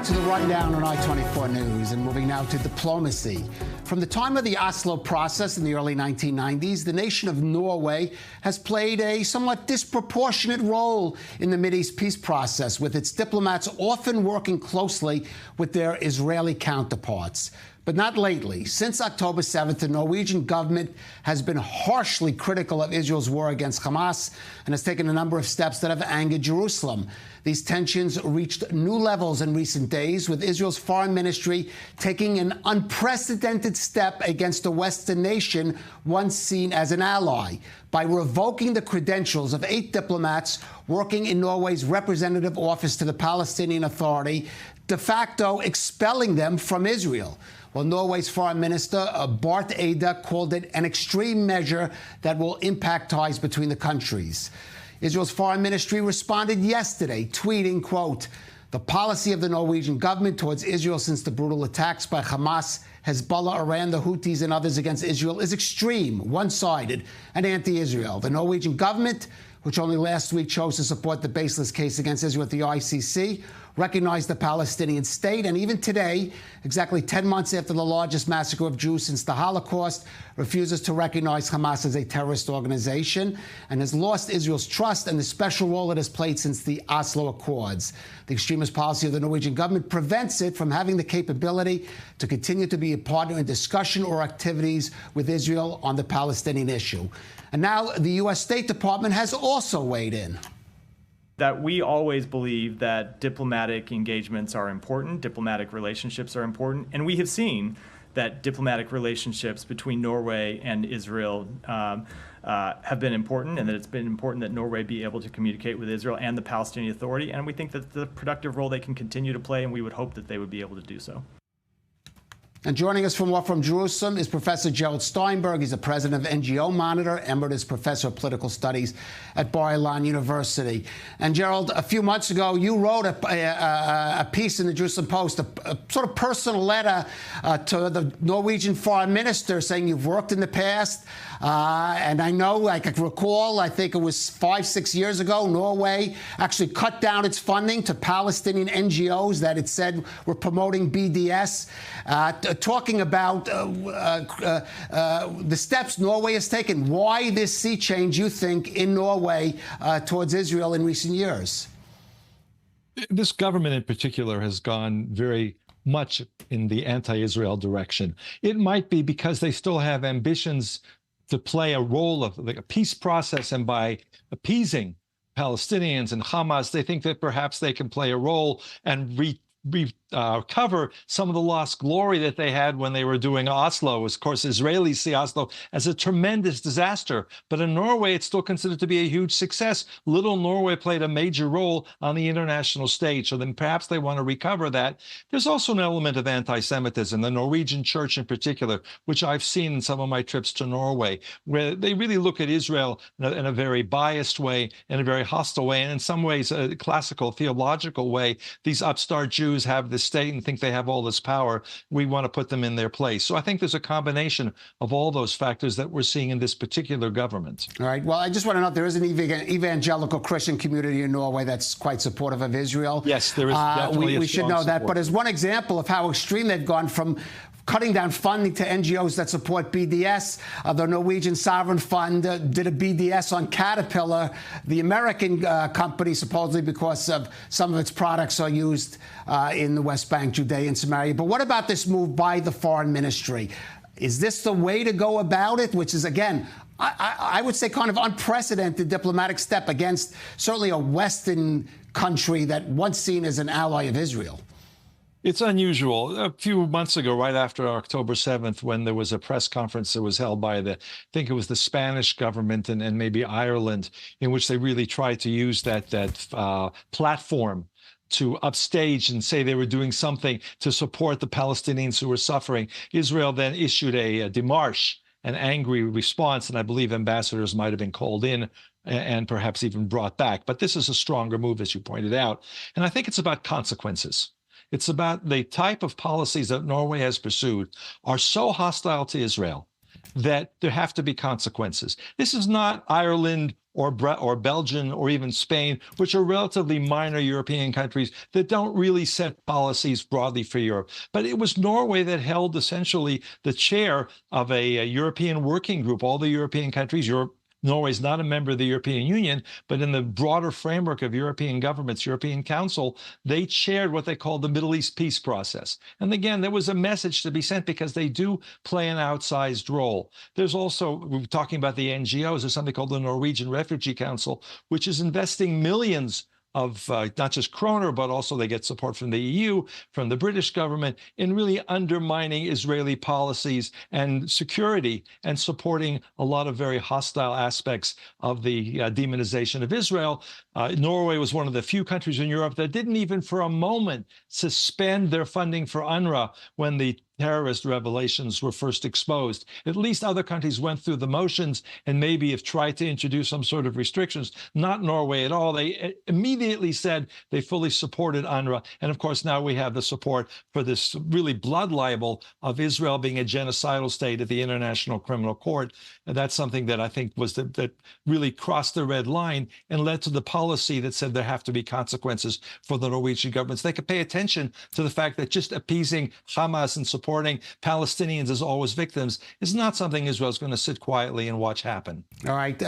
To the rundown on I-24 News, and moving now to diplomacy. From the time of the Oslo process in the early 1990s, the nation of Norway has played a somewhat disproportionate role in the Mideast peace process, with its diplomats often working closely with their Israeli counterparts. But not lately. Since October 7th, the Norwegian government has been harshly critical of Israel's war against Hamas and has taken a number of steps that have angered Jerusalem. These tensions reached new levels in recent days, with Israel's foreign ministry taking an unprecedented step against a Western nation once seen as an ally by revoking the credentials of 8 diplomats working in Norway's representative office to the Palestinian Authority, de facto expelling them from Israel. Well, Norway's foreign minister, Barth Eide, called it an extreme measure that will impact ties between the countries. Israel's foreign ministry responded yesterday, tweeting, quote, "The policy of the Norwegian government towards Israel since the brutal attacks by Hamas, Hezbollah, Iran, the Houthis, and others against Israel is extreme, one-sided, and anti-Israel. The Norwegian government, which only last week chose to support the baseless case against Israel at the ICC, recognized the Palestinian state, and even today, exactly 10 months after the largest massacre of Jews since the Holocaust, refuses to recognize Hamas as a terrorist organization and has lost Israel's trust and the special role it has played since the Oslo Accords. The extremist policy of the Norwegian government prevents it from having the capability to continue to be a partner in discussion or activities with Israel on the Palestinian issue." And now the U.S. State Department has also weighed in. That we always believe that diplomatic engagements are important, diplomatic relationships are important, and we have seen that diplomatic relationships between Norway and Israel have been important, and that it's been important that Norway be able to communicate with Israel and the Palestinian Authority, and we think that the productive role they can continue to play, and we would hope that they would be able to do so. And joining us from Jerusalem is Professor Gerald Steinberg. He's the president of NGO Monitor, emeritus professor of political studies at Bar-Ilan University. And Gerald, a few months ago, you wrote a piece in the Jerusalem Post, a sort of personal letter to the Norwegian foreign minister, saying you've worked in the past. And I know, I can recall, I think it was 5-6 years ago, Norway actually cut down its funding to Palestinian NGOs that it said were promoting BDS. Talking about the steps Norway has taken. Why this sea change, you think, in Norway towards Israel in recent years? This government in particular has gone very much in the anti-Israel direction. It might be because they still have ambitions to play a role of like a peace process, and by appeasing Palestinians and Hamas, they think that perhaps they can play a role and recover some of the lost glory that they had when they were doing Oslo. Of course, Israelis see Oslo as a tremendous disaster, but in Norway, it's still considered to be a huge success. Little Norway played a major role on the international stage, so then perhaps they want to recover that. There's also an element of anti-Semitism, the Norwegian church in particular, which I've seen in some of my trips to Norway, where they really look at Israel in a very biased way, in a very hostile way, and in some ways a classical theological way. These upstart Jews have this state and think they have all this power. We want to put them in their place. So I think there's a combination of all those factors that we're seeing in this particular government. All right. Well, I just want to note there is an evangelical Christian community in Norway that's quite supportive of Israel. Yes, there is definitely we should know support. that. But as one example of how extreme they've gone from cutting down funding to NGOs that support BDS. The Norwegian Sovereign Fund did a BDS on Caterpillar, the American company, supposedly because of some of its products are used in the West Bank, Judea and Samaria. But what about this move by the foreign ministry? Is this the way to go about it? Which is, again, I would say kind of unprecedented diplomatic step against certainly a Western country that once seen as an ally of Israel. It's unusual. A few months ago, right after October 7th, when there was a press conference that was held by I think it was the Spanish government and maybe Ireland, in which they really tried to use that platform to upstage and say they were doing something to support the Palestinians who were suffering. Israel then issued a démarche, an angry response, and I believe ambassadors might have been called in and perhaps even brought back. But this is a stronger move, as you pointed out. And I think it's about consequences. It's about the type of policies that Norway has pursued are so hostile to Israel that there have to be consequences. This is not Ireland or Belgium or even Spain, which are relatively minor European countries that don't really set policies broadly for Europe. But it was Norway that held essentially the chair of a European working group. All the European countries, Norway is not a member of the European Union, but in the broader framework of European governments, European Council, they chaired what they called the Middle East peace process. And again, there was a message to be sent because they do play an outsized role. There's also, we're talking about the NGOs, there's something called the Norwegian Refugee Council, which is investing millions of not just kroner, but also they get support from the EU, from the British government, in really undermining Israeli policies and security and supporting a lot of very hostile aspects of the demonization of Israel. Norway was one of the few countries in Europe that didn't even for a moment suspend their funding for UNRWA when the terrorist revelations were first exposed. At least other countries went through the motions and maybe have tried to introduce some sort of restrictions. Not Norway at all. They immediately said they fully supported UNRWA. And of course, now we have the support for this really blood libel of Israel being a genocidal state at the International Criminal Court. And that's something that I think was that really crossed the red line and led to the policy that said there have to be consequences for the Norwegian governments. They could pay attention to the fact that just appeasing Hamas and supporting Palestinians as always victims is not something Israel's going to sit quietly and watch happen. All right.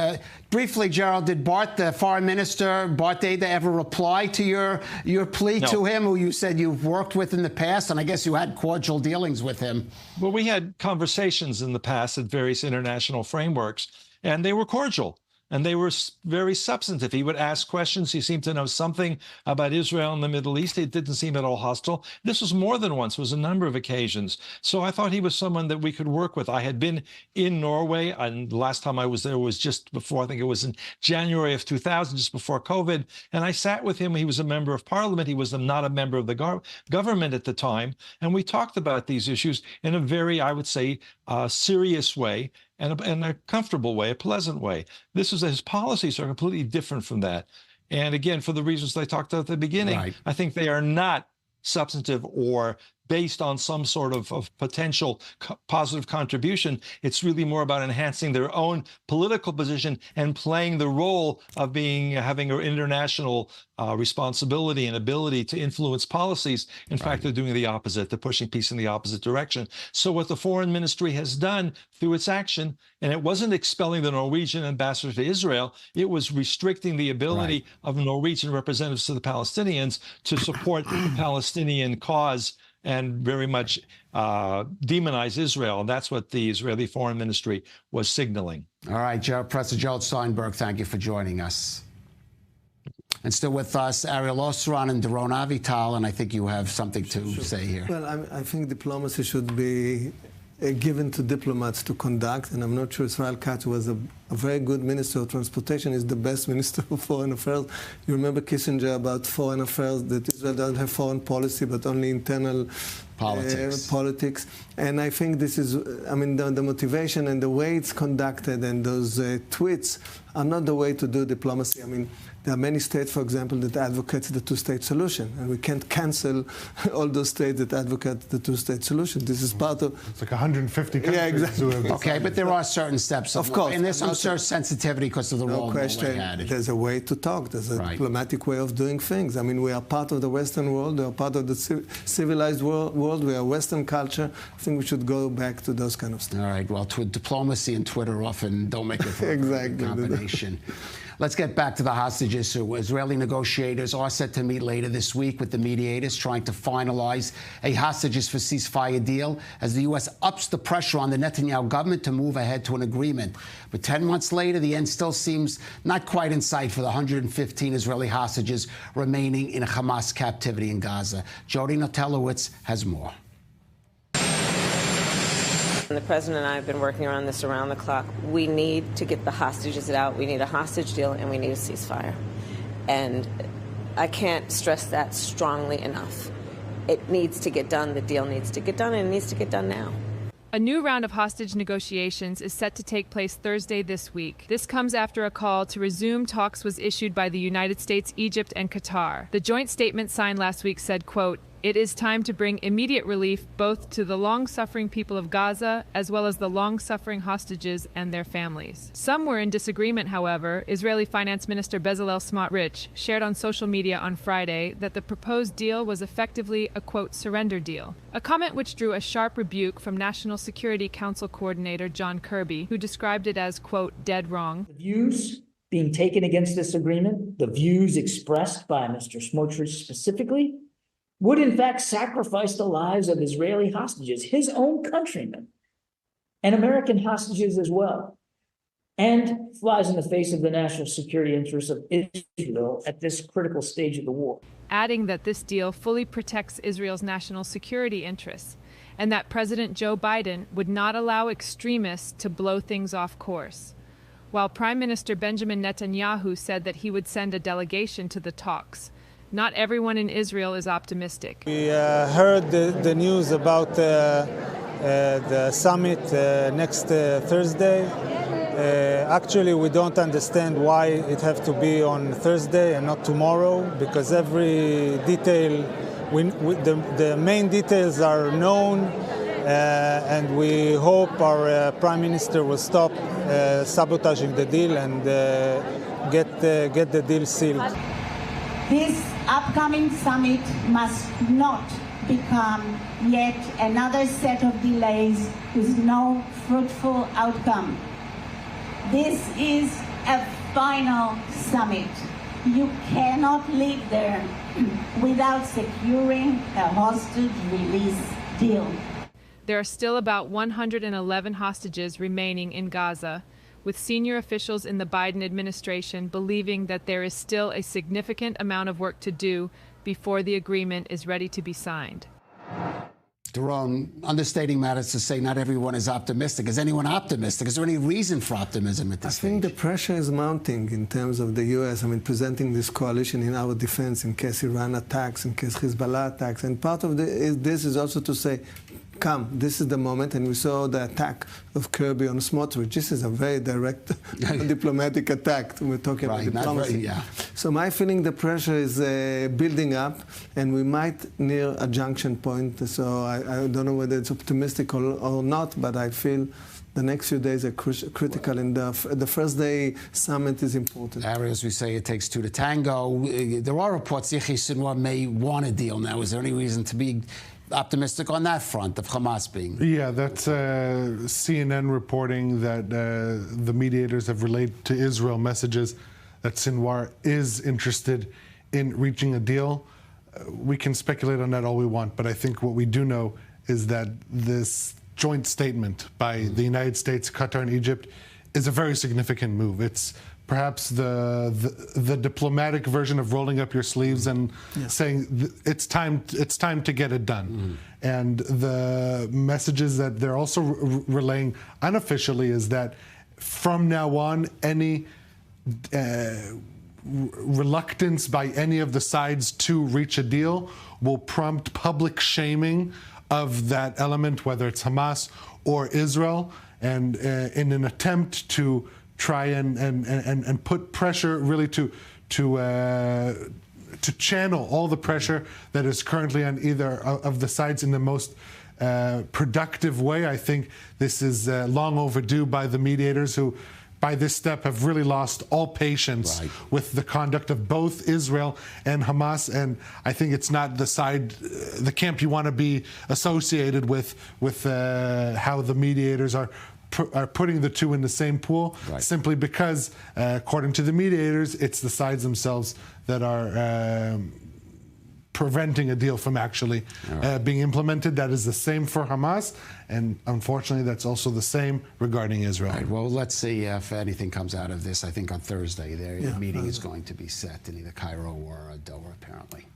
Briefly, Gerald, did Bart, the foreign minister, Bart Data, ever reply to your plea to him, who you said you've worked with in the past? And I guess you had cordial dealings with him. Well, we had conversations in the past at various international frameworks, and they were cordial. And they were very substantive. He would ask questions. He seemed to know something about Israel and the Middle East. It didn't seem at all hostile. This was more than once. It was a number of occasions. So I thought he was someone that we could work with. I had been in Norway, and the last time I was there was just before, I think it was in January of 2000, just before COVID. And I sat with him. He was a member of parliament. He was not a member of the government at the time. And we talked about these issues in a very, I would say, serious way. And a comfortable way, a pleasant way. His policies are completely different from that. And again, for the reasons I talked about at the beginning, right. I think they are not substantive or based on some sort of potential positive contribution. It's really more about enhancing their own political position and playing the role of having an international responsibility and ability to influence policies. In fact, they're doing the opposite. They're pushing peace in the opposite direction. So what the foreign ministry has done through its action, and it wasn't expelling the Norwegian ambassador to Israel, it was restricting the ability of Norwegian representatives to the Palestinians to support the Palestinian cause and very much demonize Israel. And that's what the Israeli foreign ministry was signaling. All right, Professor Gerald Steinberg, thank you for joining us. And still with us, Ariel Osran and Doron Avital, and I think you have something to say here. Well, I think diplomacy should be given to diplomats to conduct, and I'm not sure Israel Katz was a very good Minister of Transportation is the best Minister of Foreign Affairs. You remember Kissinger about foreign affairs, that Israel doesn't have foreign policy but only internal politics. And I think this is, I mean, the motivation and the way it's conducted and those tweets are not the way to do diplomacy. I mean, there are many states, for example, that advocate the two-state solution, and we can't cancel all those states that advocate the two-state solution. This is part of... It's like 150 countries. Yeah, exactly. Okay, but there are certain steps. Of course. And there's some certain sensitivity because of the role Norway had. There's a way to talk. There's a diplomatic way of doing things. I mean, we are part of the Western world. We are part of the civilized world. We are Western culture. I think we should go back to those kind of stuff. All right. Well, diplomacy and Twitter often don't make it for a combination. Let's get back to the hostages. So Israeli negotiators are set to meet later this week with the mediators trying to finalize a hostages for ceasefire deal as the U.S. ups the pressure on the Netanyahu government to move ahead to an agreement. But 10 months later, the end still seems not quite in sight for the 115 Israeli hostages remaining in Hamas captivity in Gaza. Jody Notelowitz has more. And the president and I have been working on this around the clock. We need to get the hostages out. We need a hostage deal, and we need a ceasefire. And I can't stress that strongly enough. It needs to get done. The deal needs to get done, and it needs to get done now. A new round of hostage negotiations is set to take place Thursday this week. This comes after a call to resume talks was issued by the United States, Egypt, and Qatar. The joint statement signed last week said, quote, "It is time to bring immediate relief both to the long-suffering people of Gaza as well as the long-suffering hostages and their families." Some were in disagreement, however. Israeli Finance Minister Bezalel Smotrich shared on social media on Friday that the proposed deal was effectively a, quote, surrender deal, a comment which drew a sharp rebuke from National Security Council Coordinator John Kirby, who described it as, quote, dead wrong. The views being taken against this agreement, the views expressed by Mr. Smotrich specifically, would in fact sacrifice the lives of Israeli hostages, his own countrymen, and American hostages as well, and flies in the face of the national security interests of Israel at this critical stage of the war. Adding that this deal fully protects Israel's national security interests, and that President Joe Biden would not allow extremists to blow things off course, while Prime Minister Benjamin Netanyahu said that he would send a delegation to the talks. Not everyone in Israel is optimistic. We heard the news about the summit next Thursday. Actually, we don't understand why it have to be on Thursday and not tomorrow, because every detail, the main details are known, and we hope our Prime Minister will stop sabotaging the deal and get the deal sealed. This upcoming summit must not become yet another set of delays with no fruitful outcome. This is a final summit. You cannot leave there without securing a hostage release deal. There are still about 111 hostages remaining in Gaza, with senior officials in the Biden administration believing that there is still a significant amount of work to do before the agreement is ready to be signed. Doron, understating matters to say not everyone is optimistic. Is anyone optimistic? Is there any reason for optimism at this stage? I think the pressure is mounting in terms of the U.S. I mean, presenting this coalition in our defense in case Iran attacks, in case Hezbollah attacks. And part of this is also to say, come, this is the moment. And we saw the attack of Kirby on Smotrich. This is a very direct diplomatic attack. We're talking about diplomacy. So my feeling, the pressure is building up, and we might near a junction point. So I don't know whether it's optimistic or not, but I feel the next few days are critical, and the first day summit is important. Harry, as we say, it takes two to tango. There are reports Yahya Sinwar may want a deal now. Is there any reason to be optimistic on that front of Hamas being? Yeah, that's CNN reporting that the mediators have relayed to Israel messages that Sinwar is interested in reaching a deal. We can speculate on that all we want, but I think what we do know is that this joint statement by the United States, Qatar, and Egypt is a very significant move. It's perhaps the diplomatic version of rolling up your sleeves and saying it's time to get it done. And the messages that they're also relaying unofficially is that from now on, any reluctance by any of the sides to reach a deal will prompt public shaming of that element, whether it's Hamas or Israel, and in an attempt to try and put pressure really to channel all the pressure that is currently on either of the sides in the most productive way. I think this is long overdue by the mediators, who by this step have really lost all patience with the conduct of both Israel and Hamas. And I think it's not the camp you want to be associated with how the mediators are putting the two in the same pool, simply because, according to the mediators, it's the sides themselves that are preventing a deal from actually being implemented. That is the same for Hamas, and unfortunately that's also the same regarding Israel. Right. Well, let's see if anything comes out of this. I think on Thursday their meeting is going to be set in either Cairo or Doha, apparently.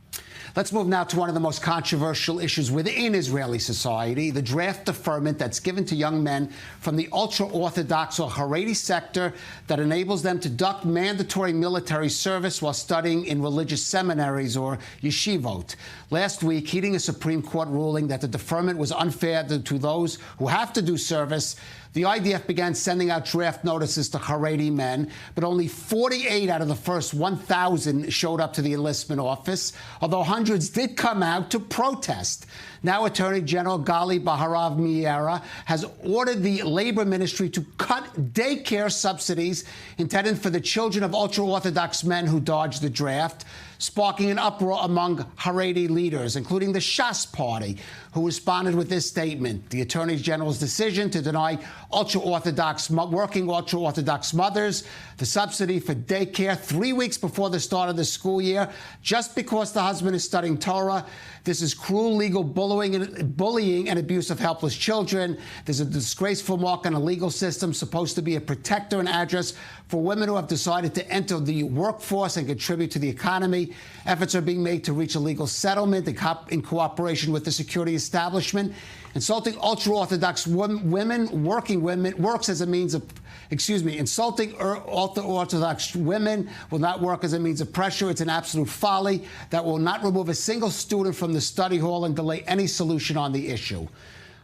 Let's move now to one of the most controversial issues within Israeli society, the draft deferment that's given to young men from the ultra-Orthodox or Haredi sector that enables them to deduct mandatory military service while studying in religious seminaries or yeshivot. Last week, heeding a Supreme Court ruling that the deferment was unfair to those who have to do service, the IDF began sending out draft notices to Haredi men, but only 48 out of the first 1,000 showed up to the enlistment office, although hundreds did come out to protest. Now Attorney General Gali Baharav Miera has ordered the Labor Ministry to cut daycare subsidies intended for the children of ultra-Orthodox men who dodged the draft, sparking an uproar among Haredi leaders, including the Shas Party, who responded with this statement: the Attorney General's decision to deny working ultra-Orthodox mothers the subsidy for daycare 3 weeks before the start of the school year just because the husband is studying Torah. This is cruel legal bullying and abuse of helpless children. There's a disgraceful mark on a legal system supposed to be a protector and address for women who have decided to enter the workforce and contribute to the economy. Efforts are being made to reach a legal settlement in cooperation with the security establishment. Insulting ultra-Orthodox working women works as a means of, insulting ultra-Orthodox women will not work as a means of pressure. It's an absolute folly that will not remove a single student from the study hall and delay any solution on the issue.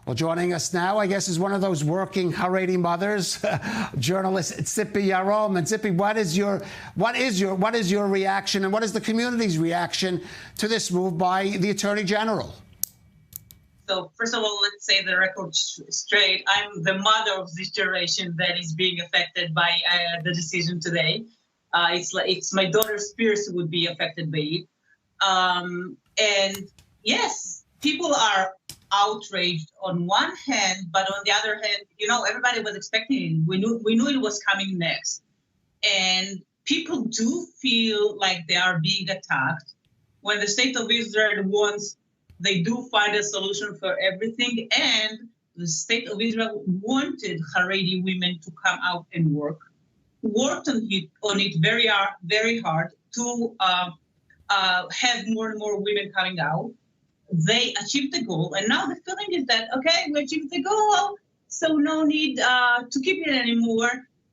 Well, joining us now, I guess, is one of those working Haredi mothers, journalist Tzipi Yarom. And Tzipi, what is your reaction, and what is the community's reaction to this move by the Attorney General? So first of all, let's say the record straight. I'm the mother of this generation that is being affected by the decision today. It's my daughter's peers who would be affected by it. And yes, people are outraged on one hand, but on the other hand, everybody was expecting it. We knew it was coming next. And people do feel like they are being attacked. When the state of Israel wants, they do find a solution for everything. And the state of Israel wanted Haredi women to come out and worked on it very hard to have more and more women coming out. They achieved the goal. And now the feeling is that, okay, we achieved the goal, so no need to keep it anymore.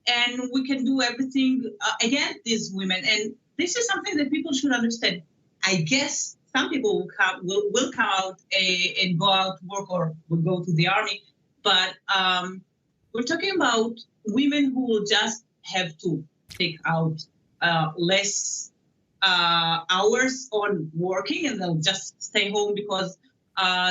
And we can do everything against these women. And this is something that people should understand. I guess some people will come out and go out to work or will go to the army. But we're talking about women who will just have to take out less hours on working, and they'll just stay home because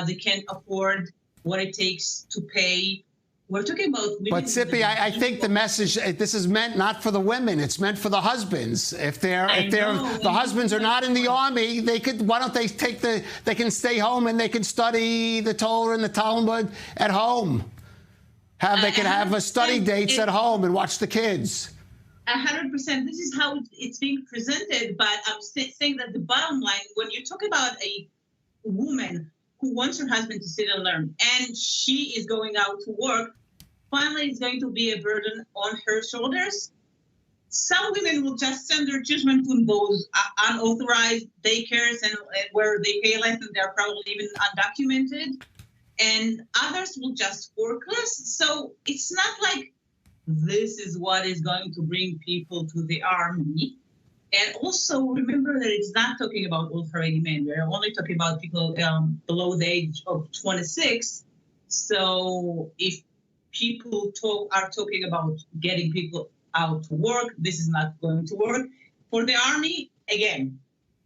they can't afford what it takes to pay. We're talking about women. But Tzipi, I think the message, this is meant not for the women, it's meant for the husbands. If the husbands are not in the army, why don't they they can stay home and they can study the Torah and the Talmud at home. They can have study dates at home and watch the kids. 100%. This is how it's being presented, but I'm saying that the bottom line, when you talk about a woman who wants her husband to sit and learn, and she is going out to work, finally it's going to be a burden on her shoulders. Some women will just send their children to those unauthorized daycares and where they pay less and they're probably even undocumented, and others will just work less. So it's not like this is what is going to bring people to the army. And also remember that it's not talking about all Haredi men. We're only talking about people below the age of 26. So if people are talking about getting people out to work, this is not going to work. For the army, again,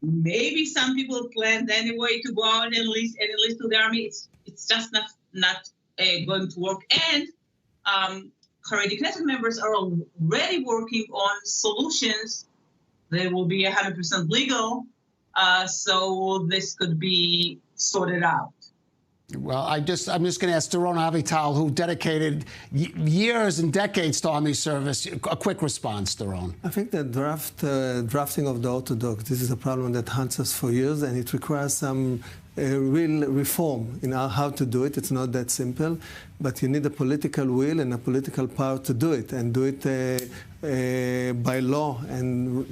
maybe some people planned anyway to go out and enlist to the army. It's just not going to work. And Haredi Knesset members are already working on solutions. They will be 100% legal, so this could be sorted out. Well, I'm just going to ask Doron Avital, who dedicated years and decades to army service, a quick response, Doron. I think the drafting of the Orthodox, this is a problem that haunts us for years, and it requires some real reform in how to do it. It's not that simple, but you need a political will and a political power to do it, and do it by law. And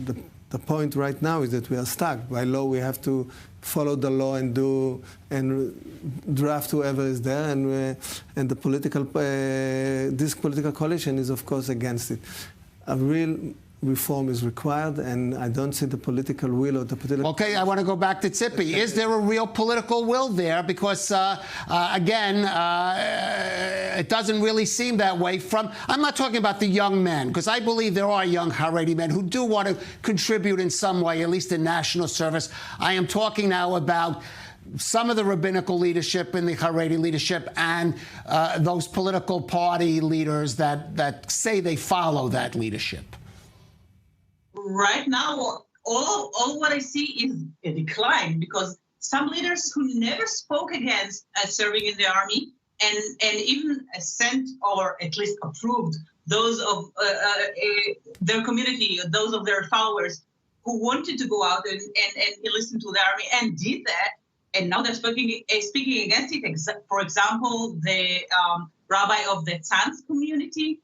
the point right now is that we are stuck. By law, we have to follow the law and draft whoever is there, and the political this political coalition is of course against it. A real reform is required, and I don't see the political will or the political... Okay, I want to go back to Tzipi. Is there a real political will there? Because, again, it doesn't really seem that way from... I'm not talking about the young men, because I believe there are young Haredi men who do want to contribute in some way, at least in national service. I am talking now about some of the rabbinical leadership and the Haredi leadership and those political party leaders that say they follow that leadership. Right now, all what I see is a decline, because some leaders who never spoke against serving in the army and even sent or at least approved those of their community, those of their followers who wanted to go out and listen to the army and did that, and now they're speaking against it. For example, the rabbi of the Tzanz community,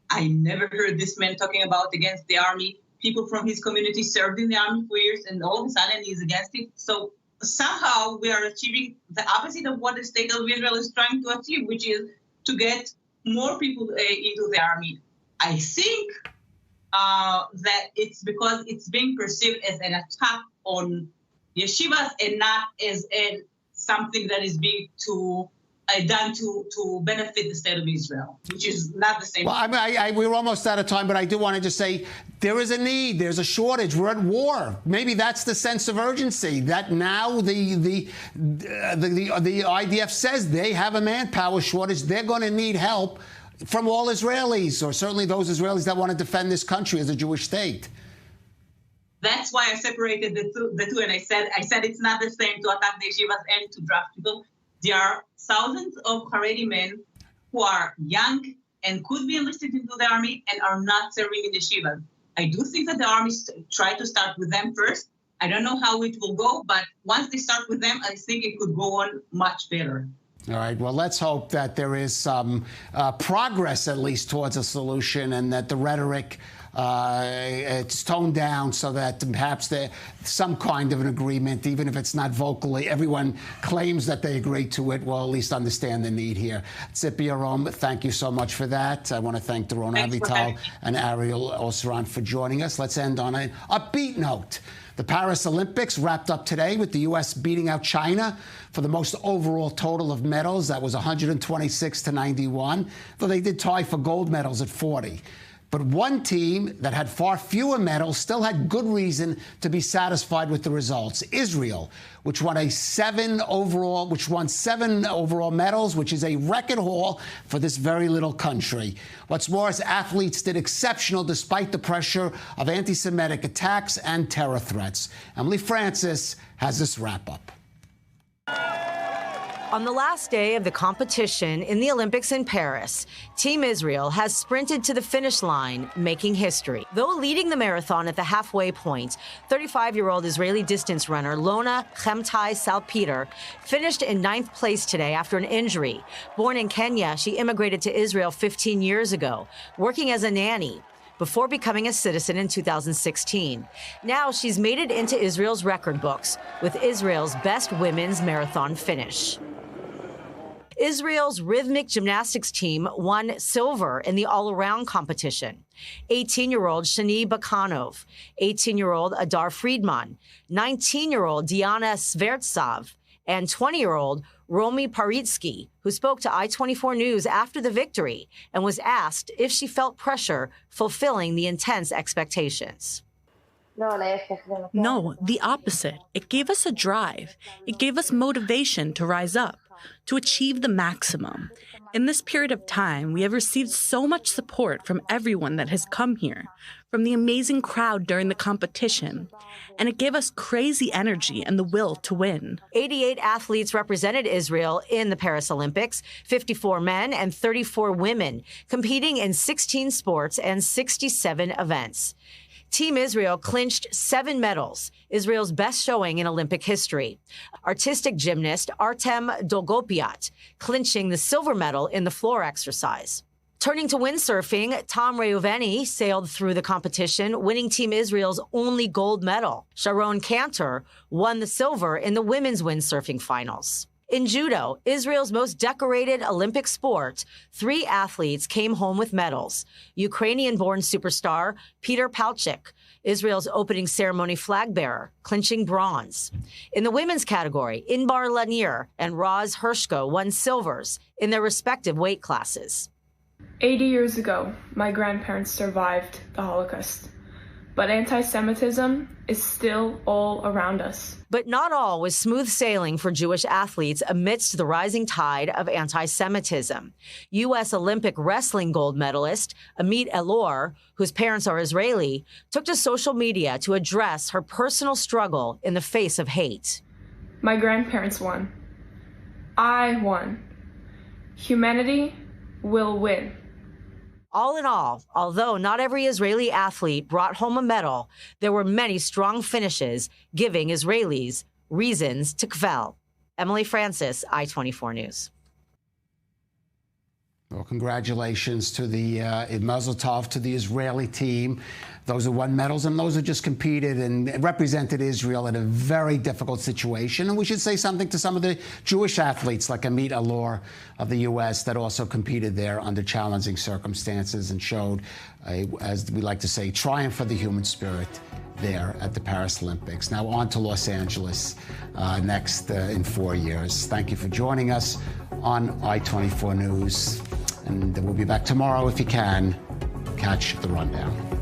I never heard this man talking about against the army. People from his community served in the army for years, and all of a sudden he's against it. So somehow we are achieving the opposite of what the state of Israel is trying to achieve, which is to get more people into the army. I think that it's because it's being perceived as an attack on yeshivas and not as something that is being done to benefit the state of Israel, which is not the same. Well, we're almost out of time, but I do want to just say there is a need. There's a shortage. We're at war. Maybe that's the sense of urgency that now the IDF says they have a manpower shortage. They're going to need help from all Israelis, or certainly those Israelis that want to defend this country as a Jewish state. That's why I separated the two, and I said it's not the same to attack the yeshivas and to draft people. There are thousands of Haredi men who are young and could be enlisted into the army and are not serving in the yeshivas. I do think that the army try to start with them first. I don't know how it will go, but once they start with them, I think it could go on much better. All right. Well, let's hope that there is some progress, at least, towards a solution, and that the rhetoric it's toned down so that perhaps there's some kind of an agreement, even if it's not vocally. Everyone claims that they agree to it. We'll at least understand the need here. Tzipi Arom, thank you so much for that. I want to thank Doron Avital and Ariel Osran for joining us. Let's end on an upbeat note. The Paris Olympics wrapped up today with the U.S. beating out China for the most overall total of medals. That was 126 to 91, though they did tie for gold medals at 40. But one team that had far fewer medals still had good reason to be satisfied with the results. Israel, which won 7 overall medals, which is a record haul for this very little country. What's more, its athletes did exceptional despite the pressure of anti-Semitic attacks and terror threats. Emily Francis has this wrap-up. On the last day of the competition in the Olympics in Paris, Team Israel has sprinted to the finish line, making history. Though leading the marathon at the halfway point, 35-year-old Israeli distance runner Lona Chemtai Salpeter finished in 9th place today after an injury. Born in Kenya, she immigrated to Israel 15 years ago, working as a nanny before becoming a citizen in 2016. Now she's made it into Israel's record books with Israel's best women's marathon finish. Israel's rhythmic gymnastics team won silver in the all-around competition. 18-year-old Shani Bakhanov, 18-year-old Adar Friedman, 19-year-old Diana Svertsov, and 20-year-old Romy Paritsky, who spoke to I-24 News after the victory and was asked if she felt pressure fulfilling the intense expectations. No, the opposite. It gave us a drive. It gave us motivation to rise up, to achieve the maximum. In this period of time, we have received so much support from everyone that has come here, from the amazing crowd during the competition, and it gave us crazy energy and the will to win. 88 athletes represented Israel in the Paris Olympics, 54 men and 34 women, competing in 16 sports and 67 events. Team Israel clinched 7 medals, Israel's best showing in Olympic history. Artistic gymnast Artem Dolgopiat clinching the silver medal in the floor exercise. Turning to windsurfing, Tom Reuveni sailed through the competition, winning Team Israel's only gold medal. Sharon Cantor won the silver in the women's windsurfing finals. In judo, Israel's most decorated Olympic sport, 3 athletes came home with medals. Ukrainian-born superstar Peter Palchik, Israel's opening ceremony flag bearer, clinching bronze. In the women's category, Inbar Lanier and Roz Hershko won silvers in their respective weight classes. 80 years ago, my grandparents survived the Holocaust. But anti-Semitism is still all around us. But not all was smooth sailing for Jewish athletes amidst the rising tide of anti-Semitism. U.S. Olympic wrestling gold medalist Amit Elor, whose parents are Israeli, took to social media to address her personal struggle in the face of hate. My grandparents won. I won. Humanity will win. All in all, although not every Israeli athlete brought home a medal, there were many strong finishes, giving Israelis reasons to kvel. Emily Francis, I-24 News. Well, congratulations to the Mazel Tov to the Israeli team. Those who won medals and those who just competed and represented Israel in a very difficult situation. And we should say something to some of the Jewish athletes like Amit Elor of the U.S. that also competed there under challenging circumstances and showed, as we like to say, triumph of the human spirit there at the Paris Olympics. Now on to Los Angeles next in 4 years. Thank you for joining us on I-24 News. And we'll be back tomorrow if you can. Catch the rundown.